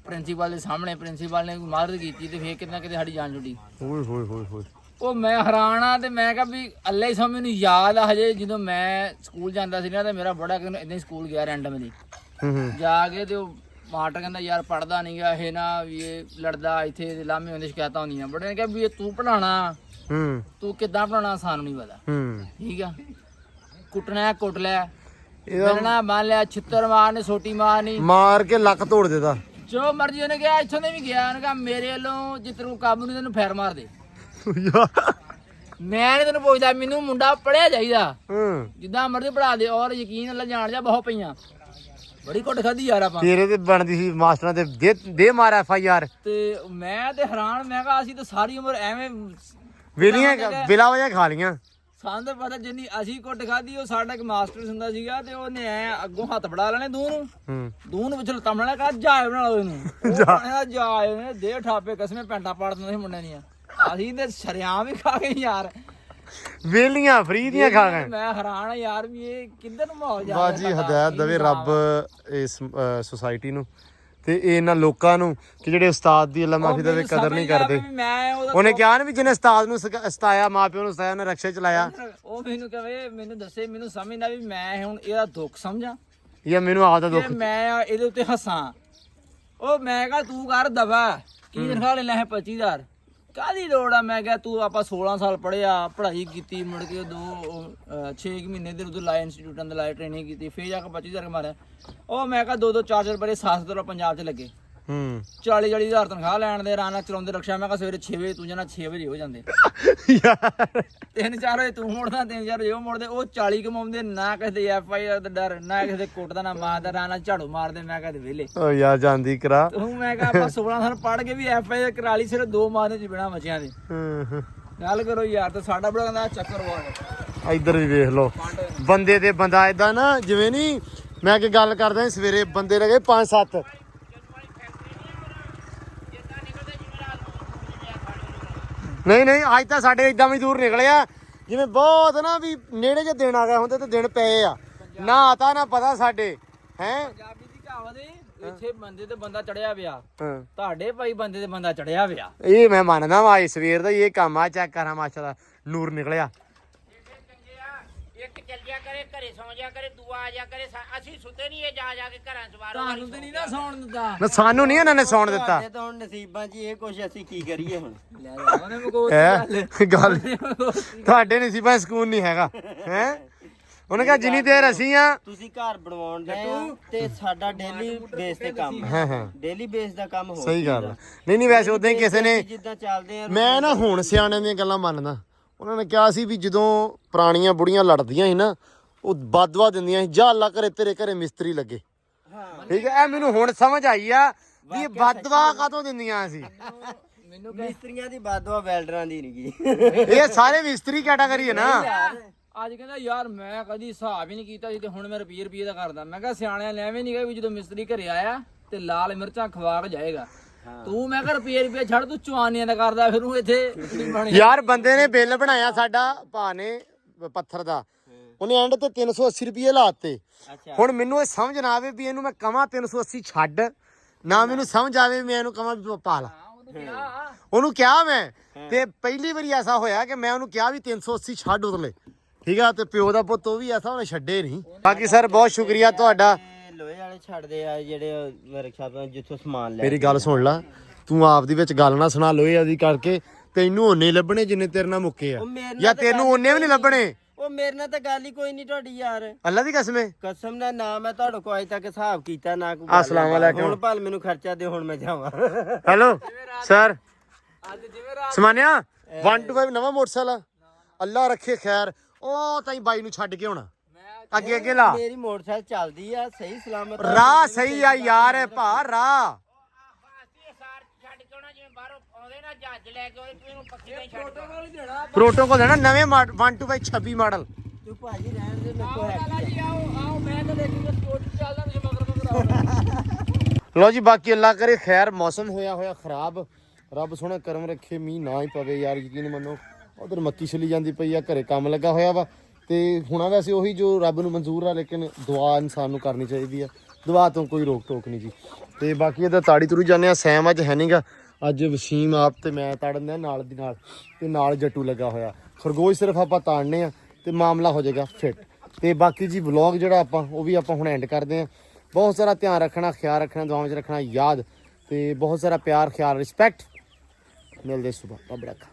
ਪ੍ਰਿੰਸੀਪਲ ਦੇ ਸਾਹਮਣੇ। ਪ੍ਰਿੰਸੀਪਲ ਨੇ ਮਦਦ ਕੀਤੀ ਤੇ ਫੇਰ ਕਿਤੇ ਨਾ ਕਿਤੇ ਸਾਡੀ ਜਾਨ ਛੁੱਟੀ। ਓਏ ਹੋਏ ਹੋਏ ਹੋਏ। ਉਹ ਮੈਂ ਹੈਰਾਨ ਆ ਤੇ ਮੈਂ ਕਿਹਾ ਵੀ ਅੱਲਾ ਹੀ ਸਮਝ ਮੈਨੂੰ ਯਾਦ ਆ ਹਜੇ ਜਦੋਂ ਮੈਂ ਸਕੂਲ ਜਾਂਦਾ ਸੀ ਨਾ ਤੇ ਮੇਰਾ ਬੜਾ ਇਦਾਂ ਹੀ ਸਕੂਲ ਗਿਆ ਰੈਂਡਮ ਦੀ ਜਾ ਕੇ ਤੇ ਉਹ ਮਾਸਟਰ ਕਹਿੰਦਾ ਯਾਰ ਪੜਦਾ ਨਹੀਂ ਗਾ ਇਹ ਨਾ ਵੀ ਇਹ ਲੜਦਾ ਇੱਥੇ ਲਾਮੇ ਹੁੰਦੇ ਸ਼ਿਕਾਇਤਾਂ ਹੁੰਦੀਆਂ ਬੜੇ ਨੇ ਕਿਹਾ ਵੀ ਇਹ ਤੂੰ ਪੜਾਉਣਾ ਤੂੰ ਕਿੱਦਾਂ ਪੜਾਉਣਾ ਸਾਨੂੰ ਨਹੀਂ ਪਤਾ। ਠੀਕ ਆ ਕੁੱਟਣਾ ਕੁੱਟ ਲੈ ਮਿਲਣਾ ਮੰਨ ਲਿਆ ਛਿੱਤਰ ਮਾਰਨੇ ਸੋਟੀ ਮਾਰਨੀ ਮਾਰ ਕੇ ਲੱਕ ਤੋੜ ਦੇਦਾ ਜੋ ਮਰਜੀ। ਉਹਨੇ ਕਿਹਾ ਇੱਥੋਂ ਦੇ ਵੀ ਗਿਆ ਉਹਨੇ ਕਿਹਾ ਮੇਰੇ ਵੱਲੋਂ ਜੇ ਤੈਨੂੰ ਕਾਬੂ ਨਹੀਂ ਤੈਨੂੰ ਫੈਰ ਮਾਰ ਦੇ। ਮੈਂ ਨੀ ਤੈਨੂੰ ਪੁੱਛਦਾ, ਮੈਨੂੰ ਮੁੰਡਾ ਪੜਿਆ ਚਾਹੀਦਾ ਜਿੱਦਾਂ ਮਰਜ਼ੀ ਪੜਾ ਦੇ। ਔਰ ਯਕੀਨ ਅੱਲਾ ਜਾਣ ਜਾ ਬਹੁਤ ਪਈਆਂ ਬੜੀ ਕੁੱਟ ਖਾਦੀ ਯਾਰ ਆਪਾਂ। ਤੇਰੇ ਤੇ ਬਣਦੀ ਸੀ ਮਾਸਟਰਾਂ ਤੇ ਦੇ ਮਾਰ FIR ਤੇ ਮੈਂ ਤੇ ਹੈਰਾਨ। ਮੈਂ ਕਿਹਾ ਅਸੀਂ ਤਾਂ ਸਾਰੀ ਉਮਰ ਐਵੇਂ ਵੇਲੀਆਂ ਬਿਲਾ ਵਜਾ ਖਾ ਲੀਆਂ। ਸਾਨੂੰ ਤਾਂ ਪਤਾ ਜਿੰਨੀ ਅਸੀਂ ਕੁੱਟ ਖਾਦੀ ਉਹ ਸਾਡਾ ਇੱਕ ਮਾਸਟਰ ਹੁੰਦਾ ਸੀਗਾ ਤੇ ਉਹਨੇ ਐ ਅੱਗੋਂ ਹੱਥ ਫੜਾ ਲੈਣੇ ਦੂਹ ਨੂੰ ਵਿੱਚ ਲਤਮਣਾ ਕਾ ਜਾਏ ਬਣਾ ਲਓ ਇਹਨੂੰ ਜਾਏ ਉਹਨੇ ਦੇ ਠਾਪੇ ਕਸਮੇ ਪੈਂਟਾਂ ਪਾੜ ਦਿੰਦੇ ਸੀ ਮੁੰਡਿਆਂ ਦੀਆਂ। ਅਸੀਂ ਤੇ ਸ਼ਰਿਆਮ ਹੀ ਖਾ ਗਏ ਯਾਰ, ਵੇਲੀਆਂ ਫਰੀ ਦੀਆਂ ਖਾ ਗਏ। ਮੈਂ ਹੈਰਾਨ ਆ ਯਾਰ ਵੀ ਇਹ ਕਿੱਧਰ ਨੂੰ ਮਾਹੌਲ ਜਾ ਰਿਹਾ। ਬਾਜੀ ਹਦਾਇਤ ਦੇਵੇ ਰੱਬ ਇਸ ਸੁਸਾਇਟੀ ਨੂੰ ਤੇ ਇਹਨਾਂ ਲੋਕਾਂ ਨੂੰ ਕਿ ਜਿਹੜੇ ਉਸਤਾਦ ਦੀ ਅੱਲਾ ਮਾਫੀ ਦੇਵੇ ਕਦਰ ਨਹੀਂ ਕਰਦੇ। ਉਹਨੇ ਕਿਹਾ ਨਾ ਵੀ ਜਿਹਨੇ ਉਸਤਾਦ ਨੂੰ ਸਤਾਇਆ ਮਾਂ ਪਿਓ ਨੂੰ ਸਤਾਇਆ ਉਹਨੇ ਰਕਸ਼ੇ ਚਲਾਇਆ। ਉਹ ਮੈਨੂੰ ਕਹੇ ਮੈਨੂੰ ਦੱਸੇ ਮੈਨੂੰ ਸਮਝ ਨਾ ਵੀ ਮੈਂ ਹੁਣ ਇਹਦਾ ਦੁੱਖ ਸਮਝਾਂ ਜਾਂ ਮੈਨੂੰ ਆਪਦਾ ਦੁੱਖ ਮੈਂ ਇਹਦੇ ਉੱਤੇ ਹੱਸਾਂ। ਉਹ ਮੈਂ ਕਿਹਾ ਤੂੰ ਕਰ ਦਵਾ ਕੀ ਤਨਖਾਹ ਲੈ ਲੈ 25000 ਕਾਹਦੀ ਲੋੜ ਆ। ਮੈਂ ਕਿਹਾ ਤੂੰ ਆਪਾਂ 16 ਸਾਲ ਪੜ੍ਹਿਆ ਪੜ੍ਹਾਈ ਕੀਤੀ ਮੁੜ ਕੇ 6 ਮਹੀਨੇ ਦੇ ਉਦੋਂ ਲਾਇਆ ਇੰਸਟੀਚਿਊਟਾਂ ਦੇ ਲਾਇਆ ਟ੍ਰੇਨਿੰਗ ਕੀਤੀ ਫੇਰ ਜਾ ਕੇ 25000 ਮਾਰਿਆ। ਉਹ ਮੈਂ ਕਿਹਾ 2-2 4-4 ਬਰੇ ਸਾਸ ਤੋਂ ਪੰਜਾਬ 'ਚ ਲੱਗੇ 40-40 ਹਜ਼ਾਰ ਤਨਖਾਹ ਲੈਣ ਦੇ ਆਰਾਮ ਨਾਲ ਚਲਾਉਂਦੇ ਰਕਸ਼ਾ। ਮੈਂ ਕਿਹਾ ਸਵੇਰੇ 6 ਵਜੇ ਤੂੰ ਜਾਣਾ 6 ਵਜੇ ਹੋ ਜਾਂਦੇ 3-4 ਵਜੇ ਤੂੰ ਮੁੜਦਾ 3-4 ਵਜੇ ਉਹ ਮੁੜਦੇ। ਉਹ 40 ਕਮਾਉਂਦੇ ਨਾ ਕਿਸੇ ਦੇ FIR ਦਾ ਡਰ ਨਾ ਕਿਸੇ ਦੇ ਕੁੱਟ ਦਾ ਨਾ ਮਾਰ ਦਾ ਆਰਾਮ ਨਾਲ ਝਾੜੂ ਮਾਰਦੇ। ਮੈਂ ਕਿਹਾ ਵਿਹਲੇ ਓ ਯਾਰ ਜਾਂਦੀ ਕਰਾ ਤੂੰ। ਮੈਂ ਕਿਹਾ ਆਪਾਂ 16 ਸਾਲ ਪੜ੍ਹ ਕੇ ਵੀ FIR ਕਰਾ ਲਈ ਸਿਰਫ 2 ਮਾਰਦੇ ਚ ਬਿਨਾ ਬੱਚਿਆਂ ਦੇ। ਗੱਲ ਕਰੋ ਯਾਰ ਤੇ ਸਾਡਾ ਬੜਾ ਕਹਿੰਦਾ ਚੱਕਰ ਵਾਲ ਇੱਧਰ ਵੀ ਵੇਖ ਲਓ ਬੰਦੇ ਤੇ ਬੰਦਾ ਏਦਾਂ ਨਾ ਜਿਵੇਂ ਨਹੀਂ ਮੈਂ ਕਿ ਗੱਲ ਕਰਦਾ ਸਵੇਰੇ ਬੰਦੇ ਲੱਗੇ 5-7 ਨਹੀਂ ਅੱਜ ਤਾਂ ਸਾਡੇ ਏਦਾਂ ਵੀ ਦੂਰ ਨਿਕਲਿਆ ਜਿਵੇਂ ਬਹੁਤ ਨਾ ਵੀ ਨੇੜੇ ਜੇ ਦਿਨ ਆ ਗਏ ਹੁੰਦੇ ਤੇ ਦਿਨ ਪਏ ਆ ਨਾ ਆਤਾ ਨਾ ਪਤਾ ਸਾਡੇ ਹੈ। ਪੰਜਾਬੀ ਦੀ ਕਹਾਵਤ ਇੱਥੇ ਬੰਦੇ ਤੇ ਬੰਦਾ ਚੜਿਆ ਪਿਆ ਤੁਹਾਡੇ ਭਾਈ ਬੰਦੇ ਤੇ ਬੰਦਾ ਚੜਿਆ ਪਿਆ। ਇਹ ਮੈਂ ਮੰਨਦਾ ਵਾ ਸਵੇਰ ਦਾ ਇਹ ਕੰਮ ਆ ਚੈੱਕ ਕਰਾਂ ਮਾਸ਼ਾਅੱਲਾ ਨੂਰ ਨਿਕਲਿਆ। ਇੱਕ ਚੱਲ ਜਾ ਕਰੇ ਘਰੇ ਸੌ ਜਾ ਕਰੇ ਦੂਆ ਆ ਜਾ ਕਰੇ ਅਸੀਂ ਸੁੱਤੇ ਨਹੀਂ ਇਹ ਜਾ ਕੇ ਘਰਾਂ ਸਵਾਰੋ ਤੁਹਾਨੂੰ ਤੇ ਨਹੀਂ ਨਾ ਸੌਣ ਦਿੰਦਾ ਨਾ ਸਾਨੂੰ ਨਹੀਂ ਇਹਨਾਂ ਨੇ ਸੌਣ ਦਿੱਤਾ ਇਹ ਤਾਂ ਹੁਣ ਨਸੀਬਾਂ 'ਚ ਇਹ ਕੁਛ ਅਸੀਂ ਕੀ ਕਰੀਏ ਹੁਣ ਲੈ ਜਾ ਉਹਨੇ ਮਗੋਤ ਹੈ ਗੱਲ ਤੁਹਾਡੇ ਨਸੀਬਾਂ 'ਚ ਸਕੂਨ ਨਹੀਂ ਹੈਗਾ ਹੈ ਉਹਨੇ ਕਿਹਾ ਜਿੰਨੀ ਦੇਰ ਅਸੀਂ ਆ ਤੁਸੀਂ ਘਰ ਬਣਵਾਉਣ ਦੇ ਆ ਤੇ ਸਾਡਾ ਡੇਲੀ ਬੇਸ ਤੇ ਕੰਮ ਹਾਂ ਹਾਂ ਡੇਲੀ ਬੇਸ ਦਾ ਕੰਮ ਹੋ ਸਹੀ ਗੱਲ ਆ। ਨਹੀਂ ਵੈਸੇ ਉਦਾਂ ਹੀ ਕਿਸੇ ਨੇ ਜਿੱਦਾਂ ਚੱਲਦੇ ਆ ਮੈਂ ਨਾ ਹੁਣ ਸਿਆਣਿਆਂ ਦੀਆਂ ਗੱਲਾਂ ਮੰਨਦਾ ਉਹਨਾਂ ਨੇ ਕਿਹਾ ਸੀ ਵੀ ਜਦੋਂ ਪੁਰਾਣੀਆਂ ਬੁੜੀਆਂ ਲੜਦੀਆਂ ਸੀ ਨਾ ਉਹ ਬਦਵਾ ਦਿੰਦੀਆਂ ਸੀ ਜਾ ਅੱਲਾ ਘਰੇ ਤੇਰੇ ਘਰੇ ਮਿਸਤਰੀ ਲੱਗੇ ਠੀਕ ਹੈ ਇਹ ਮੈਨੂੰ ਹੁਣ ਸਮਝ ਆਈ ਆ ਵੀ ਇਹ ਬਦਵਾ ਕਾਹਤੋਂ ਦਿੰਦੀਆਂ ਸੀ ਮੈਨੂੰ ਮਿਸਤਰੀਆਂ ਦੀ ਬਾਦਵਾ ਵੈਲਡਰਾਂ ਦੀ ਨਹੀਂ ਗਈ ਇਹ ਸਾਰੇ ਮਿਸਤਰੀ ਕੈਟਾਗਰੀ ਹੈ ਨਾ ਅੱਜ ਕਹਿੰਦਾ ਯਾਰ ਮੈਂ ਕਦੀ ਹਿਸਾਬ ਹੀ ਨਹੀਂ ਕੀਤਾ ਸੀ ਤੇ ਹੁਣ ਮੈਂ ਰੁਪਏ ਦਾ ਕਰਦਾ ਮੈਂ ਕਿਹਾ ਸਿਆਣਿਆਂ ਨੇ ਐਵੇਂ ਨਹੀਂ ਕਿਹਾ ਵੀ ਜਦੋਂ ਮਿਸਤਰੀ ਘਰੇ ਆਇਆ ਤੇ ਲਾਲ ਮਿਰਚਾਂ ਖਵਾ ਕੇ ਜਾਏਗਾ ਤੂੰ ਮੈਂ ਕਿਹਾ ਰੁਪਏ ਛੱਡ ਤੂੰ ਚਵਾਨੀਆਂ ਦਾ ਕਰਦਾ ਫਿਰ ਉਹ ਇੱਥੇ ਯਾਰ ਬੰਦੇ ਨੇ ਬਿੱਲ ਬਣਾਇਆ ਸਾਡਾ ਭਾ ਨੇ ਪੱਥਰ ਦਾ ਉਹਨੇ ਐਂਡ ਤੇ 380 ਰੁਪਏ ਲਾਤੇ ਅੱਛਾ ਹੁਣ ਮੈਨੂੰ ਇਹ ਸਮਝ ਨਾ ਆਵੇ ਵੀ ਇਹਨੂੰ ਮੈਂ ਕਵਾਂ 380 ਛੱਡ ਨਾ ਮੈਨੂੰ ਸਮਝ ਆਵੇ ਮੈਂ ਇਹਨੂੰ ਕਵਾਂ ਵੀ ਪਾ ਲਾ ਉਹਨੂੰ ਕਿਹਾ ਮੈਂ ਤੇ ਪਹਿਲੀ ਵਾਰੀ ਐਸਾ ਹੋਇਆ ਕਿ ਮੈਂ ਉਹਨੂੰ ਕਿਹਾ ਵੀ 380 ਛੱਡ ਉਤਲੇ ਠੀਕ ਆ ਤੇ ਪਿਓ ਦਾ ਪੁੱਤ ਉਹ ਵੀ ਐਸਾ ਉਹਨੇ ਛੱਡੇ ਨਹੀਂ ਬਾਕੀ ਸਰ ਬਹੁਤ ਸ਼ੁਕਰੀਆ ਤੁਹਾਡਾ ਇਹ ਲੋਹੇ ਵਾਲੇ ਛੱਡਦੇ ਆ ਜਿਹੜੇ ਵਰਕਸ਼ਾਪ ਜਿੱਥੋਂ ਸਮਾਨ ਲੈ ਮੇਰੀ ਗੱਲ ਸੁਣ ਲਾ ਤੂੰ ਆਪ ਦੀ ਵਿੱਚ ਗੱਲ ਨਾ ਸੁਣਾ ਲੋਏ ਆਦੀ ਕਰਕੇ ਤੈਨੂੰ ਉਹਨੇ ਲੱਭਣੇ ਜਿੰਨੇ ਤੇਰੇ ਨਾਲ ਮੁੱਕੇ ਆ ਉਹ ਮੇਰੇ ਨਾਲ ਜਾਂ ਤਾਂ ਤੈਨੂੰ ਉਹਨੇ ਵੀ ਨਹੀਂ ਲੱਭਣੇ ਉਹ ਮੇਰੇ ਨਾਲ ਤਾਂ ਗੱਲ ਹੀ ਕੋਈ ਨਹੀਂ ਤੁਹਾਡੀ ਯਾਰ ਅੱਲਾ ਦੀ ਕਸਮੇ ਕਸਮ ਨਾਲ ਨਾ ਮੈਂ ਤੁਹਾਡੇ ਕੋਲ ਅਜੇ ਤੱਕ ਹਿਸਾਬ ਕੀਤਾ ਨਾ ਕੋਈ ਅਸਲਾਮ ਵਾਲੇਕੁਮ। ਹੁਣ ਭਲ ਮੈਨੂੰ ਖਰਚਾ ਦਿਓ ਹੁਣ ਮੈਂ ਜਾਵਾਂ ਹੈਲੋ ਸਰ ਅੱਜ ਜਿਵੇਂ ਰਾਤ ਸਮਾਨਿਆ 125 ਨਵਾਂ ਮੋਟਰਸਾਈਕਲ ਆ। ਅੱਲਾ ਰੱਖੇ ਖੈਰ ਉਹ ਤਾਈ ਬਾਈ ਨੂੰ ਛੱਡ ਕੇ ਹੋਣਾ ਅੱਗੇ ਅੱਗੇ ਲਾ ਮੇਰੀ ਮੋਟਰਸਾਈਕਲ ਚੱਲਦੀ ਆ ਸਹੀ ਸਲਾਮਤ ਰਾਹ ਸਹੀ ਆ ਯਾਰ ਭਾ ਰਾਹ ਅਸੀਂ ਸਾਰ ਛੱਡ ਕੇ ਆਉਣਾ ਜਿਵੇਂ ਬਾਹਰੋਂ ਆਉਂਦੇ ਨਾ ਜੱਜ ਲੈ ਕੇ ਉਹਦੇ ਤੂੰ ਇਹਨੂੰ ਪੱਖੀ ਨਹੀਂ ਛੱਡਦਾ ਪ੍ਰੋਟੋਕੋਲ ਦੇਣਾ ਨਵੇਂ 125 26 ਮਾਡਲ ਤੂੰ ਭਾਜੀ ਰਹਿਣ ਦੇ ਮੇਰੇ ਕੋਲ ਹੈਗੀ ਆ। ਆਓ ਮੈਂ ਤਾਂ ਦੇਖੀ ਸਪੋਰਟ ਚੱਲਦਾ ਨਹੀਂ ਮਗਰ ਲੋ ਜੀ ਬਾਕੀ ਅੱਲਾ ਕਰੇ ਖੈਰ ਮੌਸਮ ਹੋਇਆ ਖਰਾਬ ਰੱਬ ਸੋਹਣਾ ਕਰਮ ਰੱਖੇ ਮੀਂਹ ਨਾ ਹੀ ਪਵੇ ਯਾਰ ਯਕੀਨ ਮੰਨੋ ਉਧਰ ਮੱਕੀ ਛਲੀ ਜਾਂਦੀ ਪਈ ਆ ਘਰੇ ਕੰਮ ਲੱਗਾ ਹੋਇਆ ਵਾ ਤੇ ਹੁਣਾ ਵੈਸੇ ਉਹੀ ਜੋ ਰੱਬ ਨੂੰ ਮਨਜ਼ੂਰ ਆ ਲੇਕਿਨ ਦੁਆ ਇਨਸਾਨ ਨੂੰ ਕਰਨੀ ਚਾਹੀਦੀ ਆ ਦੁਆ ਤੋਂ ਕੋਈ ਰੋਕ ਟੋਕ ਨਹੀਂ ਜੀ ਤੇ ਬਾਕੀ ਇਹਦਾ ਤਾੜੀ ਤੁਰੂ ਜਾਂਦੇ ਆ ਸੈਮ ਅੱਜ ਹੈ ਨਹੀਂਗਾ ਅੱਜ ਵਸੀਮ ਆਪ ਤੇ ਮੈਂ ਤਾੜਨ ਦੇ ਨਾਲ ਦੀ ਨਾਲ ਤੇ ਨਾਲ ਜੱਟੂ ਲੱਗਾ ਹੋਇਆ ਖਰਗੋਸ਼ ਸਿਰਫ ਆਪਾਂ ਤਾੜਨੇ ਆ ਤੇ ਮਾਮਲਾ ਹੋ ਜਾਏਗਾ ਫਿੱਟ ਤੇ ਬਾਕੀ ਜੀ ਵਲੌਗ ਜਿਹੜਾ ਆਪਾਂ ਉਹ ਵੀ ਆਪਾਂ ਹੁਣ ਐਂਡ ਕਰਦੇ ਆ ਬਹੁਤ ਸਾਰਾ ਧਿਆਨ ਰੱਖਣਾ ਖਿਆਲ ਰੱਖਣਾ ਦੁਆਵਾਂ 'ਚ ਰੱਖਣਾ ਯਾਦ ਤੇ ਬਹੁਤ ਸਾਰਾ ਪਿਆਰ ਖਿਆਲ ਰਿਸਪੈਕਟ ਮਿਲਦੇ ਸੁਬਾ ਰੱਬ ਰੱਖਾ